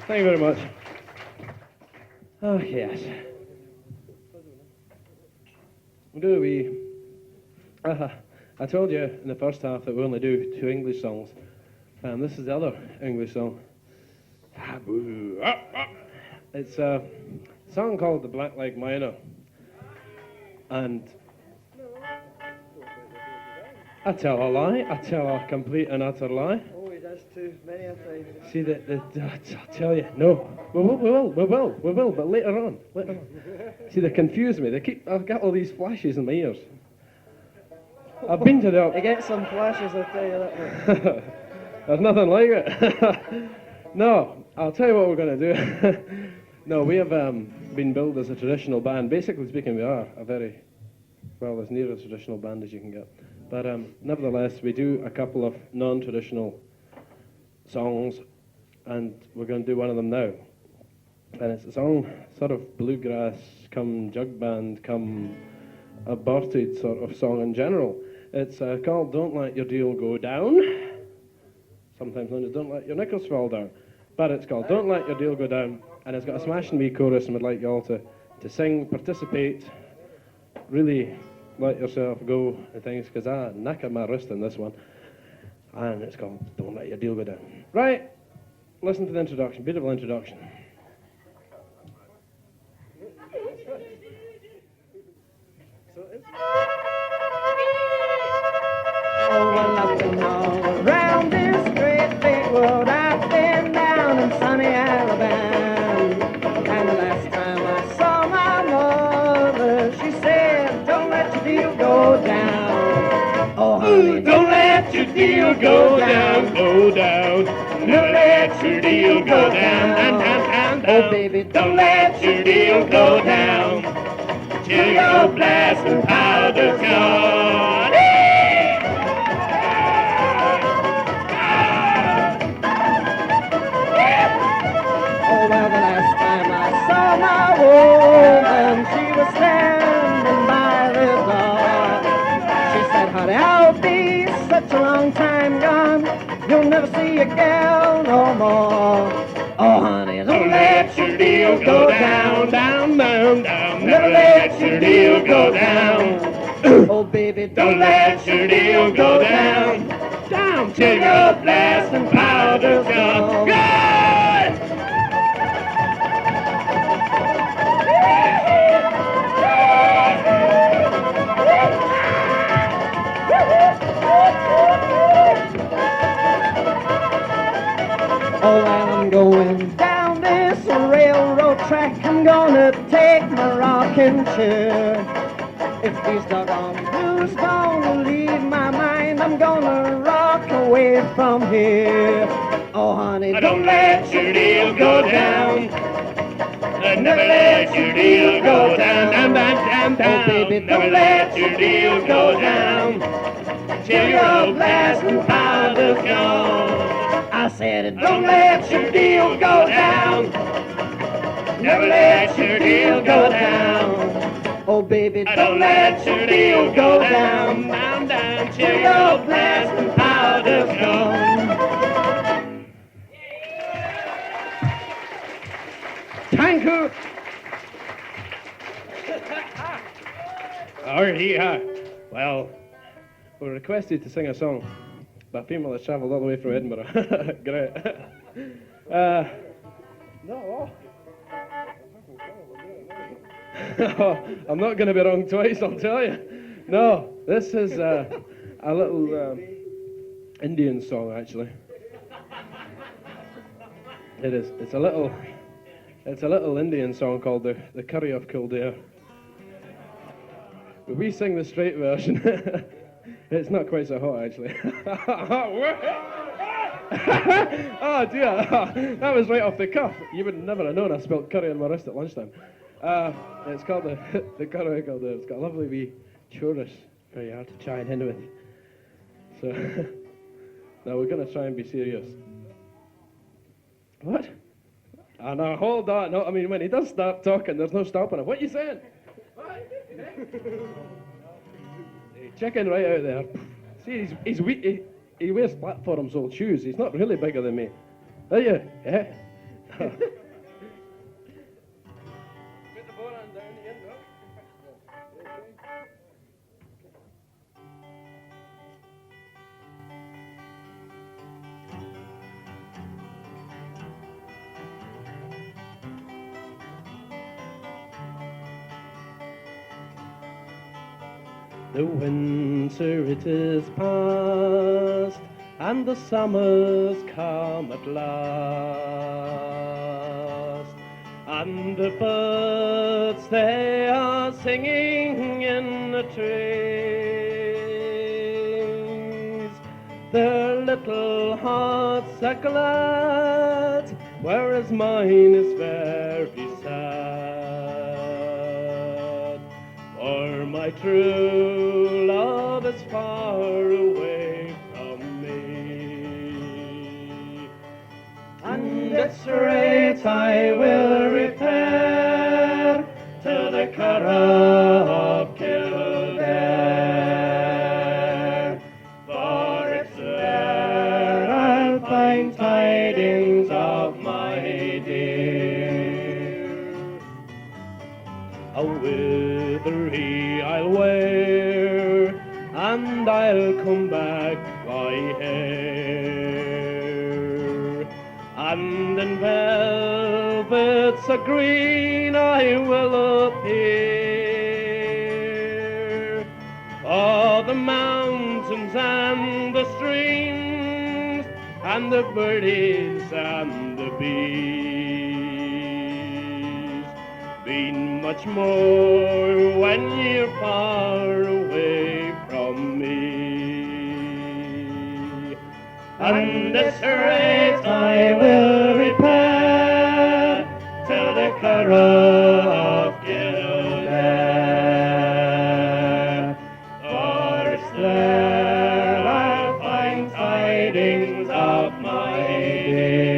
Thank you very much. Oh, yes. Do we... I told you in the first half that we only do 2 English songs. And this is the other English song. It's a song called The Black Leg Miner. And I tell a lie. I tell a complete and utter lie. Oh, he does too, many a time. See, I tell you, no. We will, but later on. See, they confuse me. I've got all these flashes in my ears. I've been to the... I get some flashes, I'll tell you that much. There's nothing like it. No, I'll tell you what we're going to do. No, we have been billed as a traditional band. Basically speaking, we are a very, well, as near a traditional band as you can get. But nevertheless, we do a couple of non-traditional songs, and we're going to do one of them now. And it's a song, sort of bluegrass, come jug band, come aborted sort of song in general. It's called Don't Let Your Deal Go Down, sometimes known as Don't Let Your Nickels Fall Down. But it's called Don't Let Your Deal Go Down, and it's got a smashing wee chorus, and we'd like you all to sing, participate, really let yourself go and things, because I knackered my wrist in this one. And it's called Don't Let Your Deal Go Down. Right, listen to the introduction, beautiful introduction. Oh, well, up and all around this great big world, I've been down in sunny Alabama. And the last time I saw my mother, she said, don't let your deal go down. Oh, honey, don't let deal go down, go down. Never let your deal go down, down, down, down, down. Oh, baby, Don't let your deal go down till your blast and powder's gone. Oh, well, the last time I saw my woman, she was standing by the door. She said, honey, I'll be such a long time gone, you'll never see a gal no more. Oh, honey, don't let your deal go down, down, down, down. never let your deal go down. Oh, baby, Don't let your deal go down, down till your blast and powder's gone. Good! Oh, well, I'm going down this railroad track. I'm gonna take my rocking chair. If these doggone blues gonna leave my mind, I'm gonna rock away from here. Oh, honey, Don't let your deal go down. Never let your deal go down, down, down, down, down. Oh, baby, Never don't let your deal go down till your blast and powder's gone. I said, don't let your deal go down. Never let your deal go down. Oh, baby, Don't let your deal go down, down, down till your blast and powder's gone. Thank you. Well, we're requested to sing a song by a female that's travelled all the way from Edinburgh. Great. No. I'm not going to be wrong twice, I'll tell you. No, this is a little Indian song, actually. It is. It's a little Indian song called the Curry of Kildare. But we sing the straight version. It's not quite so hot, actually. Oh dear, that was right off the cuff. You would never have known I spelt curry on my wrist at lunchtime. It's called the Curry of Kildare. It's got a lovely wee chorus, very hard to try and end with. So, now we're going to try and be serious. What? Oh, no, hold on. No, I mean, when he does start talking, there's no stopping him. What are you saying? What? Hey, chicken right out there. See, he's weak. He wears platform-soled shoes. He's not really bigger than me. Are you? Yeah? Put the board on down again, no? The winter it is past, and the summer's come at last. And the birds, they are singing in the trees. Their little hearts are glad, whereas mine is very sad. For my true love is far away from me, and at straight I will repair to the Caravel of Kildare, for it's there I'll find tidings of my dear. A withery I'll wear, and I'll come back by hair, and in velvet so green I will appear. For the mountains and the streams, and the birdies and the bees mean much more when you're far away from me. And this rate I will repair to the Caravel of Kildare. For it's there I'll find tidings of my dear.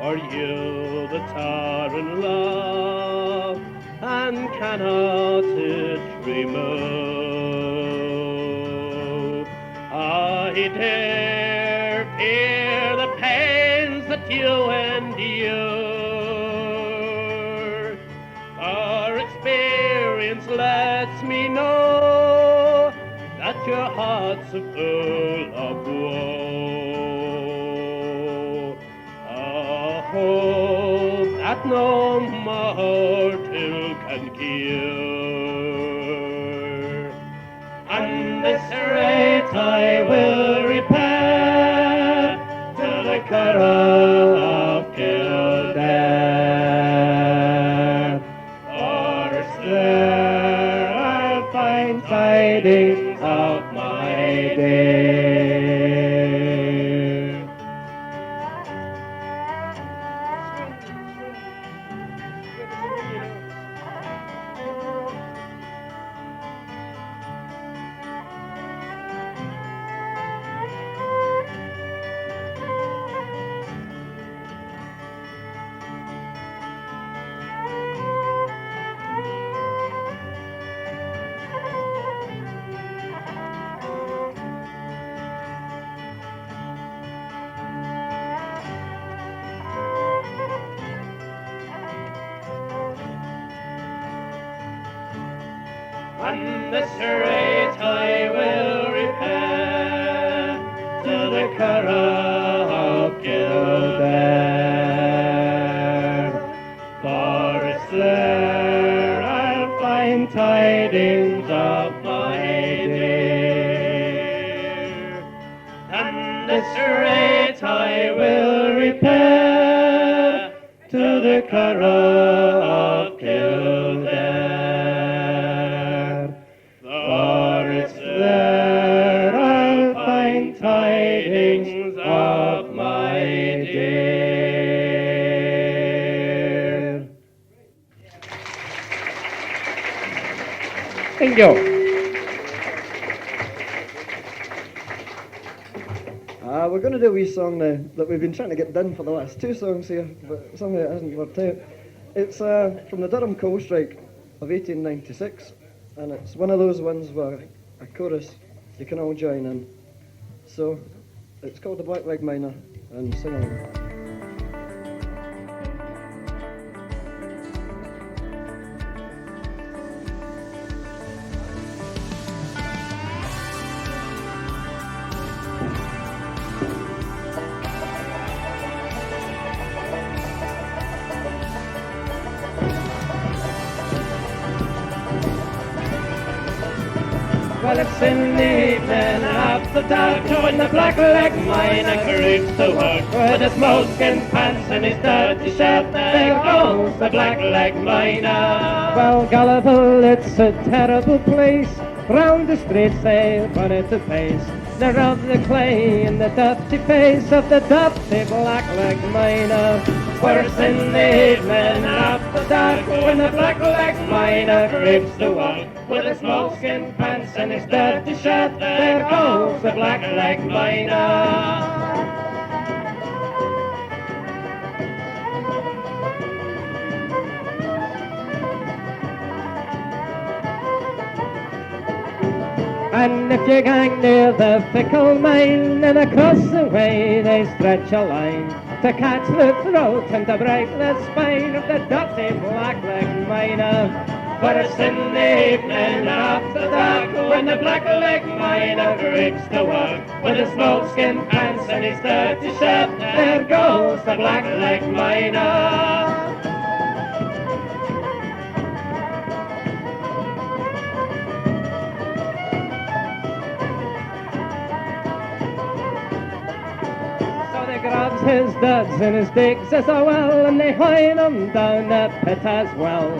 For you that are in love and cannot it remove, I dare fear the pains that you endure. For experience lets me know that your heart's full of woe. A hope that no mortal can cure. And this rate I will repair to the Caravel of Kildare. For there I'll find tidings of my dear. And this rate I will repair to the Caravel of Kildare. For it's there I'll find tidings of my dear. And this rate I will repair to the Caravel of Kildare. For it's there I'll find tidings of my dear. Thank you. We're going to do a wee song now that we've been trying to get done for the last two songs here, but somehow it hasn't worked out. It's from the Durham Coal Strike of 1896, and it's one of those ones where a chorus you can all join in. So it's called the Black Leg Miner, and sing along. Well, it's in the evening after dark when the black leg miner creeps to work with his moleskin pants and his dirty shirt. There goes the black leg miner. Well, Gullible, it's a terrible place. Round the streets they run it to pace. They rub the clay in the dirty face of the dirty black leg miner. For it's in the evening after dark when the black leg miner creeps to work with his moleskin pants and his dirty shirt. There goes the black leg miner. And if you gang near the fickle mine, and across the way they stretch a line to catch the throat and to break the spine of the dirty black leg miner. For it's in the evening after dark when the black leg miner creeps to work with his moleskin pants and his dirty shirt. There goes the black leg miner. Grabs his duds and his digs as a well, and they hide him down the pit as well.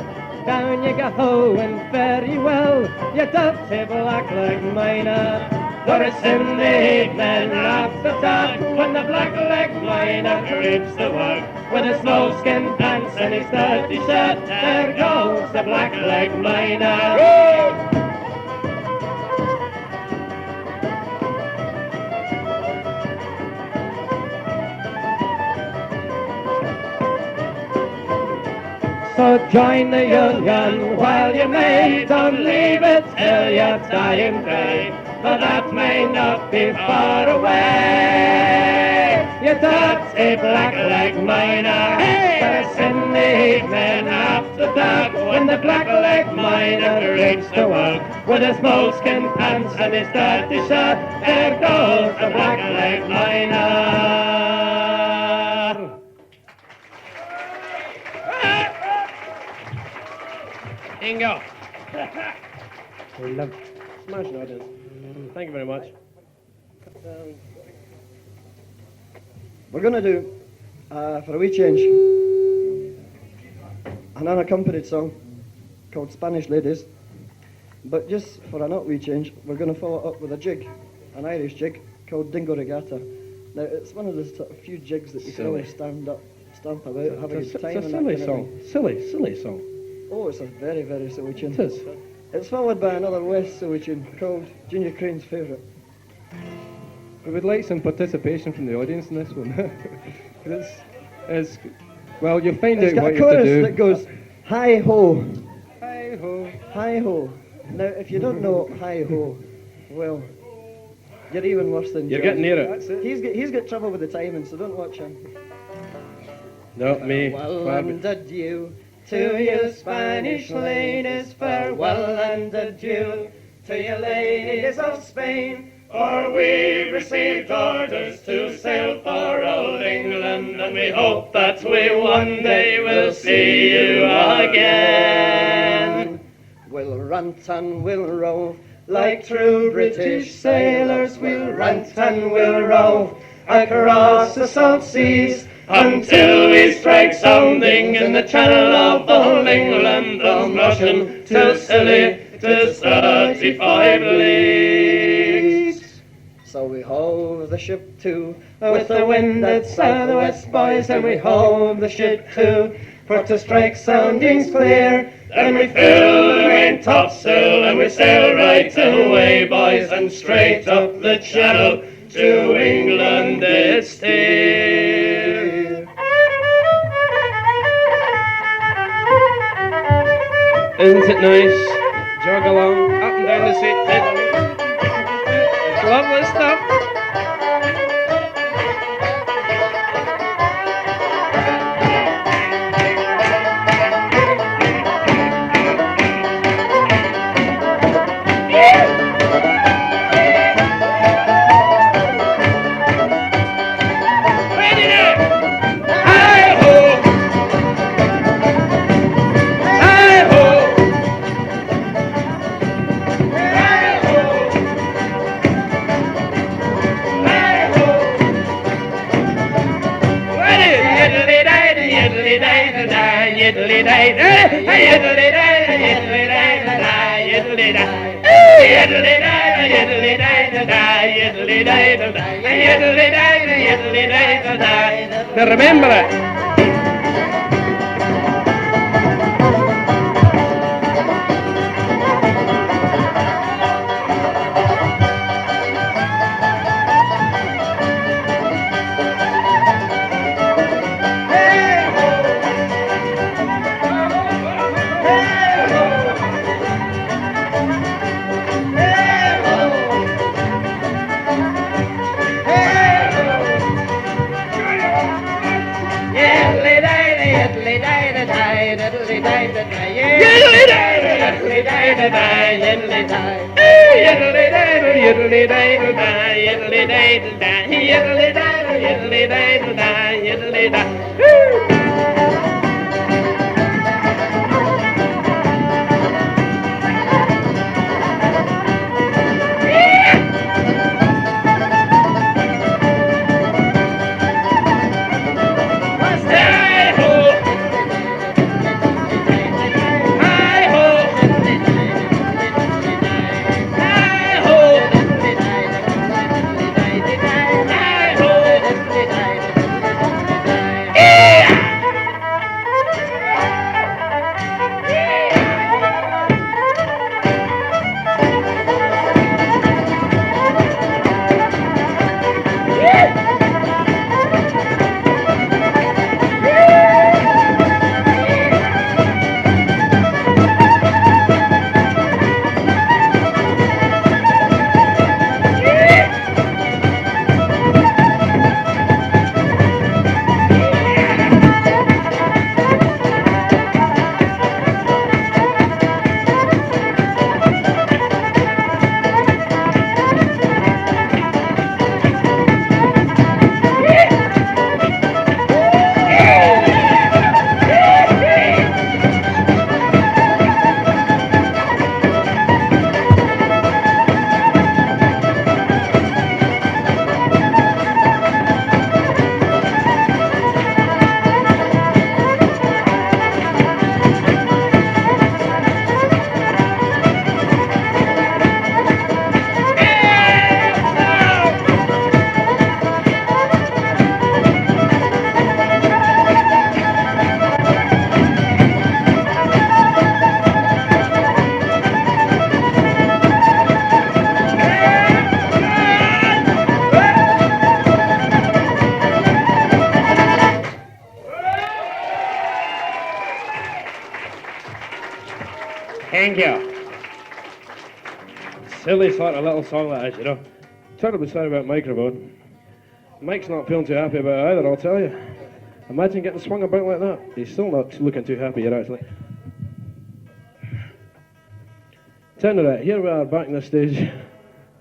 Down you go ho and very well, you dirty black leg miner. For it's in the evening after dark, when the black-legged miner creeps to work, with his moleskin pants and his dirty shirt, there goes the black-legged miner. So join the union while you may, don't leave it till your dying day, for that may not be far away. You dirty black-legged miner, first in the evening after dark, when the black-legged miner creeps to work, with his moleskin pants and his dirty shirt, there goes the black-legged miner. Ingo. Smashing audience. Thank you very much. We're going to do, for a wee change, an unaccompanied song called Spanish Ladies. But just for a not wee change, we're going to follow it up with a jig, an Irish jig called Dingo Regatta. Now, it's one of the sort of few jigs that you can always stamp about, having a good time. It's a silly song. Silly song. Oh, it's a very, very silly tune. It is. It's followed by another less silly tune called Junior Crane's Favourite. We would like some participation from the audience in this one. Well, you'll find It's out got what a you have to chorus do. that goes, hi ho, Hi ho. hi ho. Now, if you don't know hi ho, well, you're even worse than You're John. getting near it. That's it. He's got trouble with the timing, so don't watch him. Not me. Well, Barbie. and adieu to you Spanish ladies, farewell and adieu to you ladies of Spain. For we've received orders to sail for old England, and we hope that we one day will see you again. We'll rant and we'll rove like true British sailors. We'll rant and we'll rove across the salt seas, Until we strike soundings in the channel of old England, from Russian to Scilly, 'tis 35 leagues. So we hove the ship to, with the wind at southwest, boys, and we hove the ship to, for to strike soundings clear. Then we fill the main topsail and we sail right away, boys, and straight up the channel to England it's steer. Isn't it nice? Jog along, up and down the street. It's lovely stuff. Now remember it. Thank you. Silly sort of little song that is, you know. Terribly sorry about microphone. Mike's not feeling too happy about it either, I'll tell you. Imagine getting swung about like that. He's still not looking too happy yet, actually. Tenor, here we are back on the stage,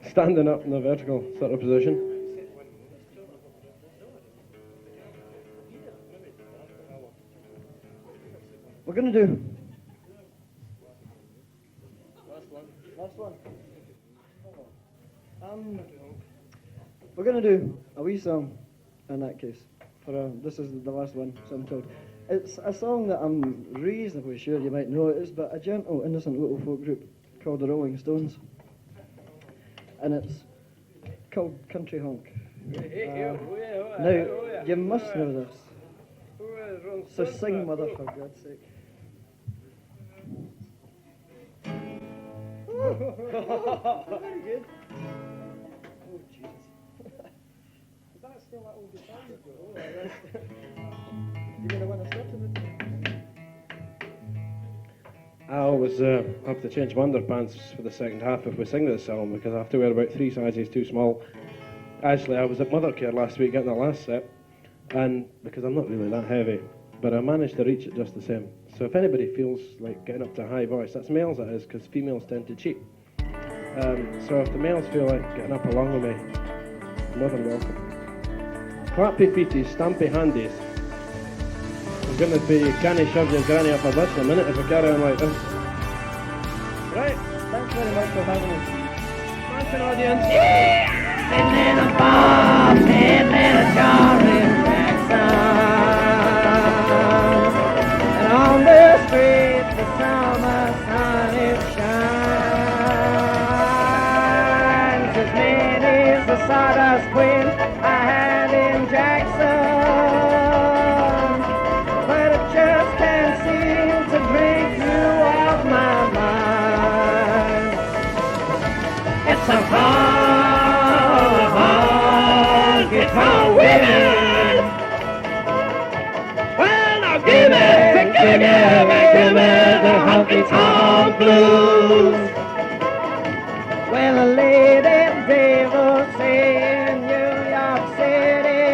standing up in the vertical sort of position. We're going to do... Last one. We're going to do a wee song in that case. This is the last one, so I'm told. It's a song that I'm reasonably sure you might know it is, but a gentle, innocent little folk group called the Rolling Stones. And it's called Country Honk. Now, you must know this. So sing, mother, for God's sake. Very good. Oh, Jesus. Is that still that old guitar you've got? Oh, that's... You going to want to start with it? I always have to change my underpants for the second half if we sing this song because I have to wear about 3 sizes too small. Actually, I was at Mothercare last week getting the last set, and because I'm not really that heavy, but I managed to reach it just the same. So if anybody feels like getting up to a high voice, that's males that is, because females tend to cheat. So if the males feel like getting up along with me, more than welcome. Clappy feeties, stampy handies. I'm going to be canny shove your granny up a butt in a minute if I carry on like this. Right. Thanks very much for having us. Thanks an audience. Sitting in a bar, sitting in a jar in Jackson. And on the street, the summer sun it shines. As many as the sawdust queen I had in Jackson. But it just can't seem to drink you off my mind. It's a honky-tonk women. Well, now give me the honky-tonk blues. Well, a lady divorcee in New York City.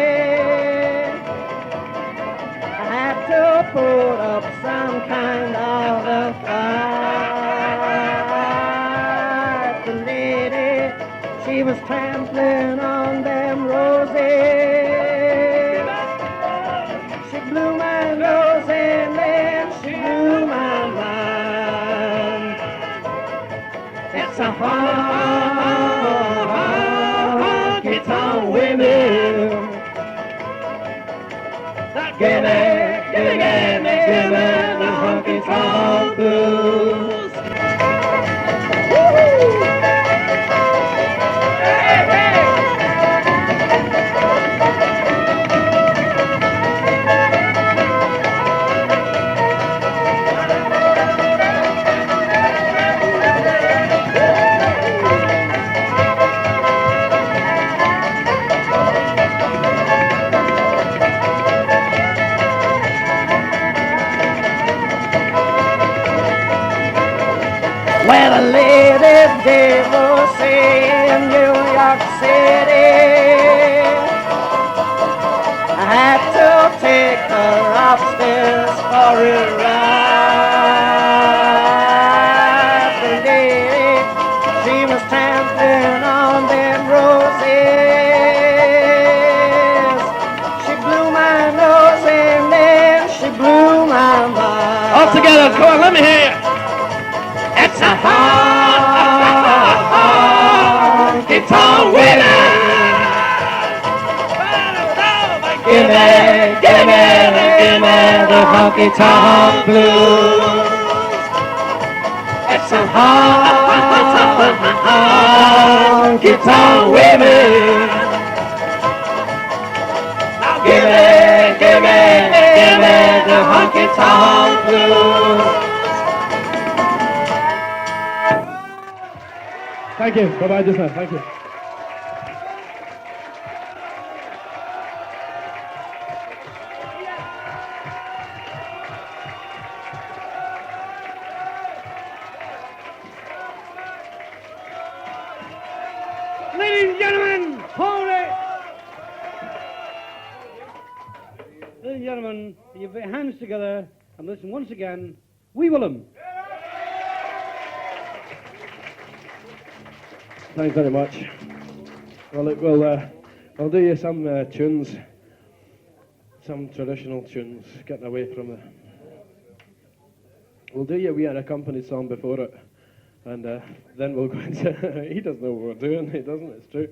I had to put up some kind of a fight. The lady, she was trampling on them roses. She blew my nose and then she blew my mind. It's a honky-tonk women. Give me the honky-tonk blues. Woo-hoo! Hey, hey! Well, a lady divorcee in New York City. I had to take her upstairs for a ride. The lady, she was trampling on them roses. She blew my nose and then she blew my mind. All together, come on, let me hear you. It's a honky-tonk women. Give me the honky-tonk blues. It's a honky-tonk women. Now give me the honky-tonk blues. Thank you. Bye-bye just now. Thank you. again, and you put your hands together and listen once again. We Willum. Thanks very much. Well, look, I'll do you some tunes, some traditional tunes, getting away from the... We'll do you a wee unaccompanied song before it, and then we'll go into... He doesn't know what we're doing, he doesn't, it's true.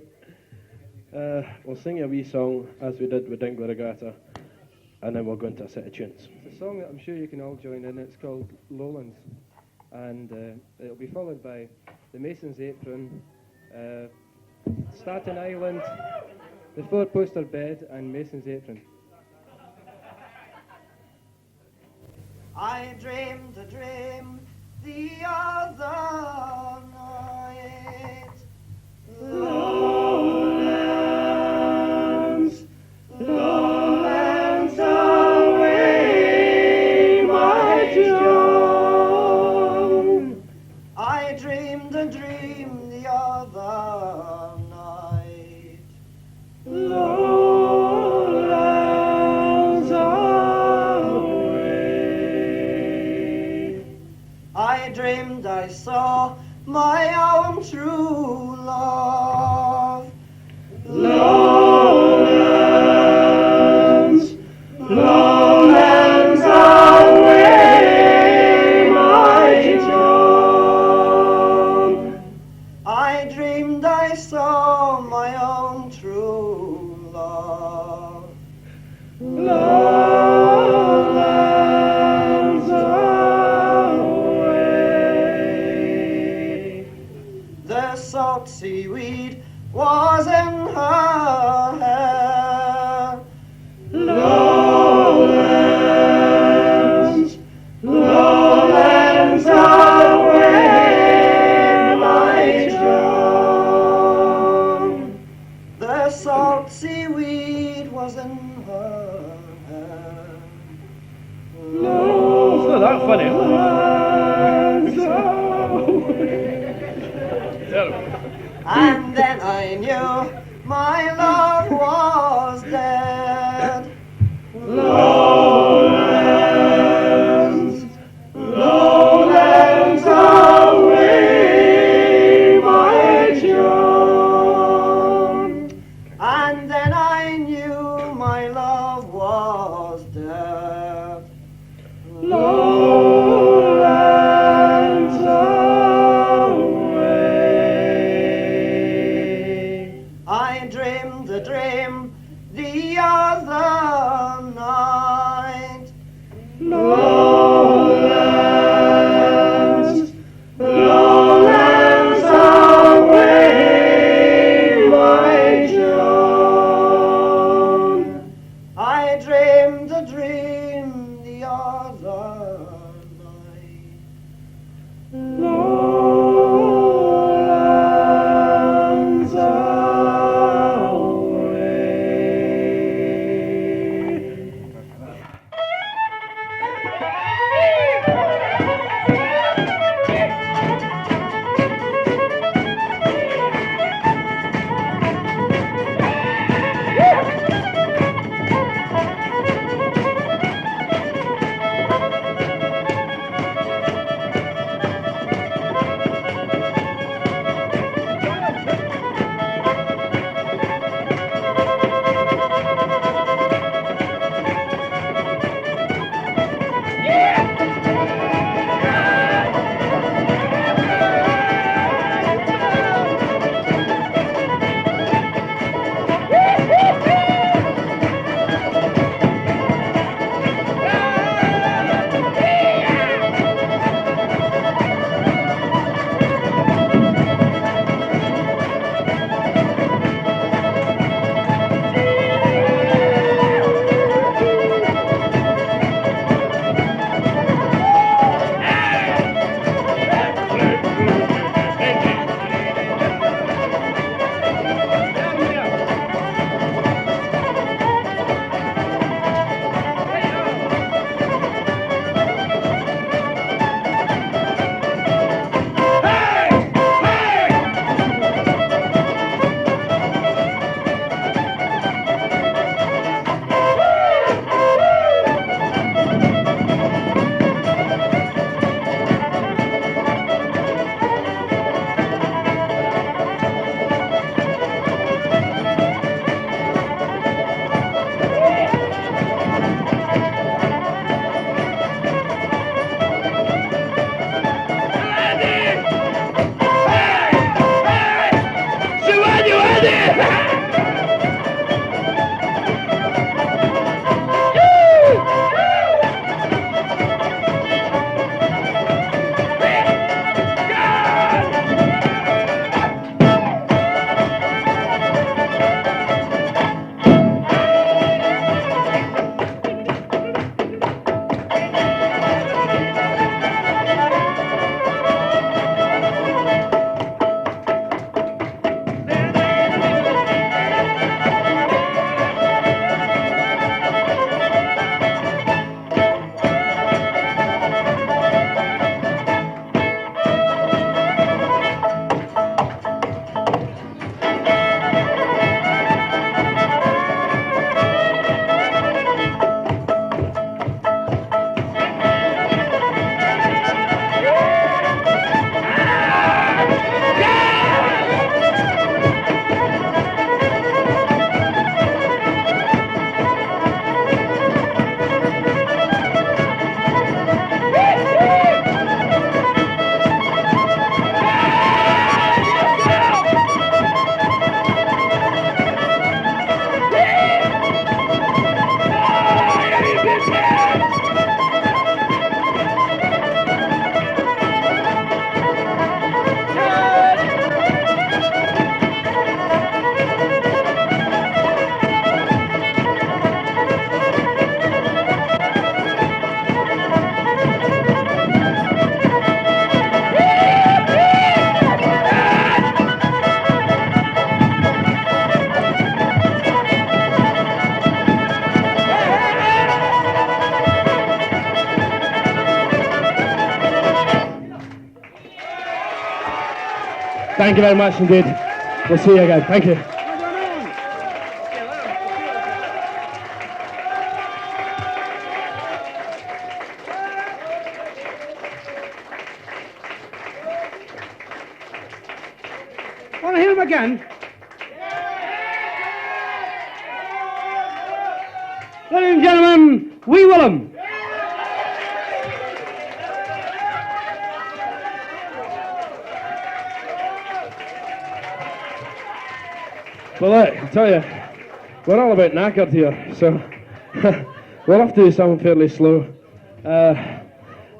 We'll sing a wee song, as we did with Dingle Regatta, and then we'll go into a set of tunes. It's a song that I'm sure you can all join in. It's called Lowlands, and it'll be followed by The Mason's Apron, Staten Island, The Four-Poster Bed, and Mason's Apron. I dreamed a dream the other night. Lowlands, lowlands away, my John. I dreamed a dream the other night. Lowlands away. I dreamed I saw my own true love. Lowlands, lowlands away, my John. I dreamed I saw my own true love. Lowlands away. The salt seaweed was in her hair. Lowlands, lowlands away, my John. The salt seaweed was in her hair. It's not that funny. And then I knew my love was dead. Lowlands, lowlands away, my John. And then I knew my love was dead. Lowlands away. I dreamed a dream the other night. Lowlands, lowlands away, my John. I dreamed a dream the other night. Lowlands away. Thank you very much indeed. We'll see you again. Thank you. Want to hear him again? Ladies and gentlemen, wee Willum. Well, I tell you, we're all about knackered here, so we'll have to do something fairly slow.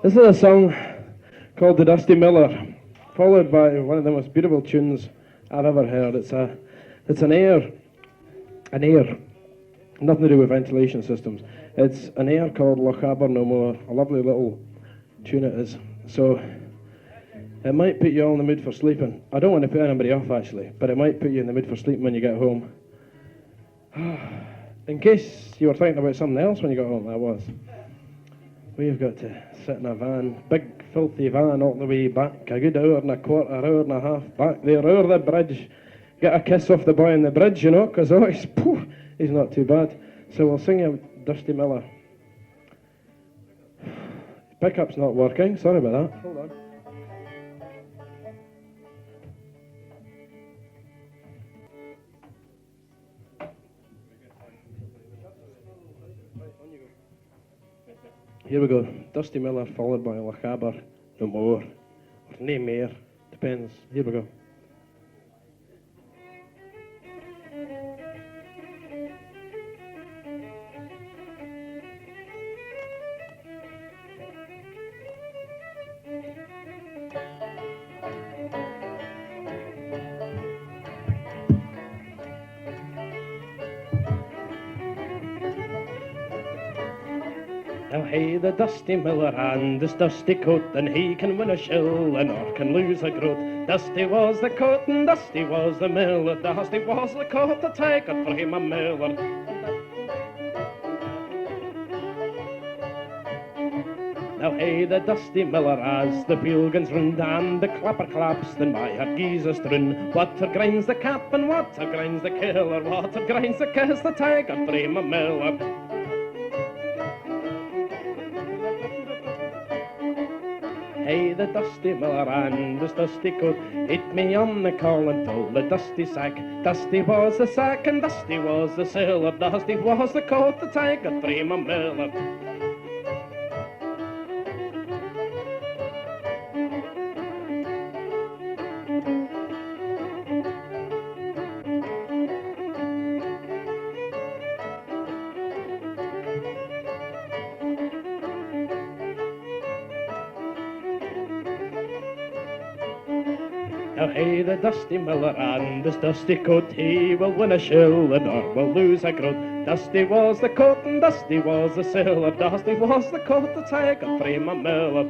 This is a song called The Dusty Miller, followed by one of the most beautiful tunes I've ever heard. It's an air, nothing to do with ventilation systems. It's an air called Lochaber No More, a lovely little tune it is. So it might put you all in the mood for sleeping. I don't want to put anybody off actually, but it might put you in the mood for sleeping when you get home. In case you were thinking about something else when you got home, that was. We've got to sit in a van, big filthy van all the way back, a good hour and a quarter, hour and a half back there, over the bridge. Get a kiss off the boy on the bridge, you know, because he's not too bad. So we'll sing you Dusty Miller. Pickup's not working, sorry about that. Hold on. Here we go. Dusty Miller followed by Lochaber No More. Or nae Mair. Depends. Here we go. Now hey, the Dusty Miller and his dusty coat, and he can win a shilling or can lose a groat. Dusty was the coat and Dusty was the miller, Dusty was the coat to take it for him a miller. Now hey, the Dusty Miller as the wheel guns round and the clapper claps, then my heart gies a strun. Water grinds the cap and water grinds the killer, water grinds the kiss the tiger for him a miller. Hey, the Dusty Miller and his dusty coat, hit me on the collar and pull the dusty sack. Dusty was the sack and Dusty was the sailor, Dusty was the coat the tiger for him a miller. Now hey, the Dusty Miller and his dusty coat, he will win a shilling or will lose a groat. Dusty was the coat and Dusty was the sailor, Dusty was the coat the tiger for him a miller.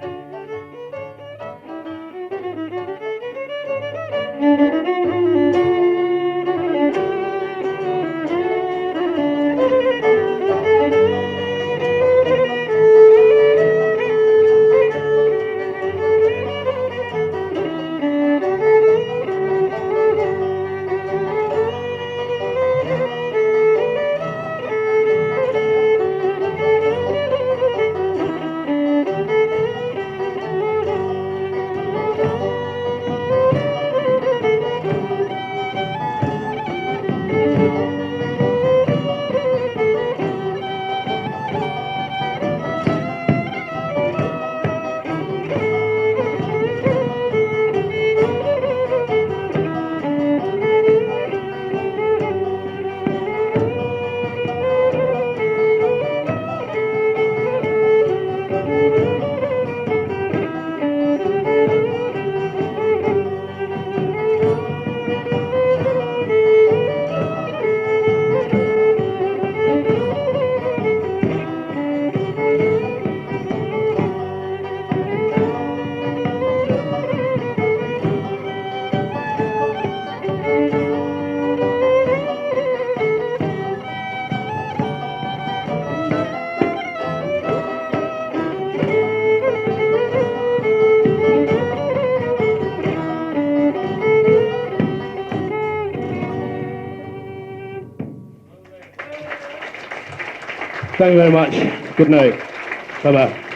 Thank you very much. Good night. Bye-bye.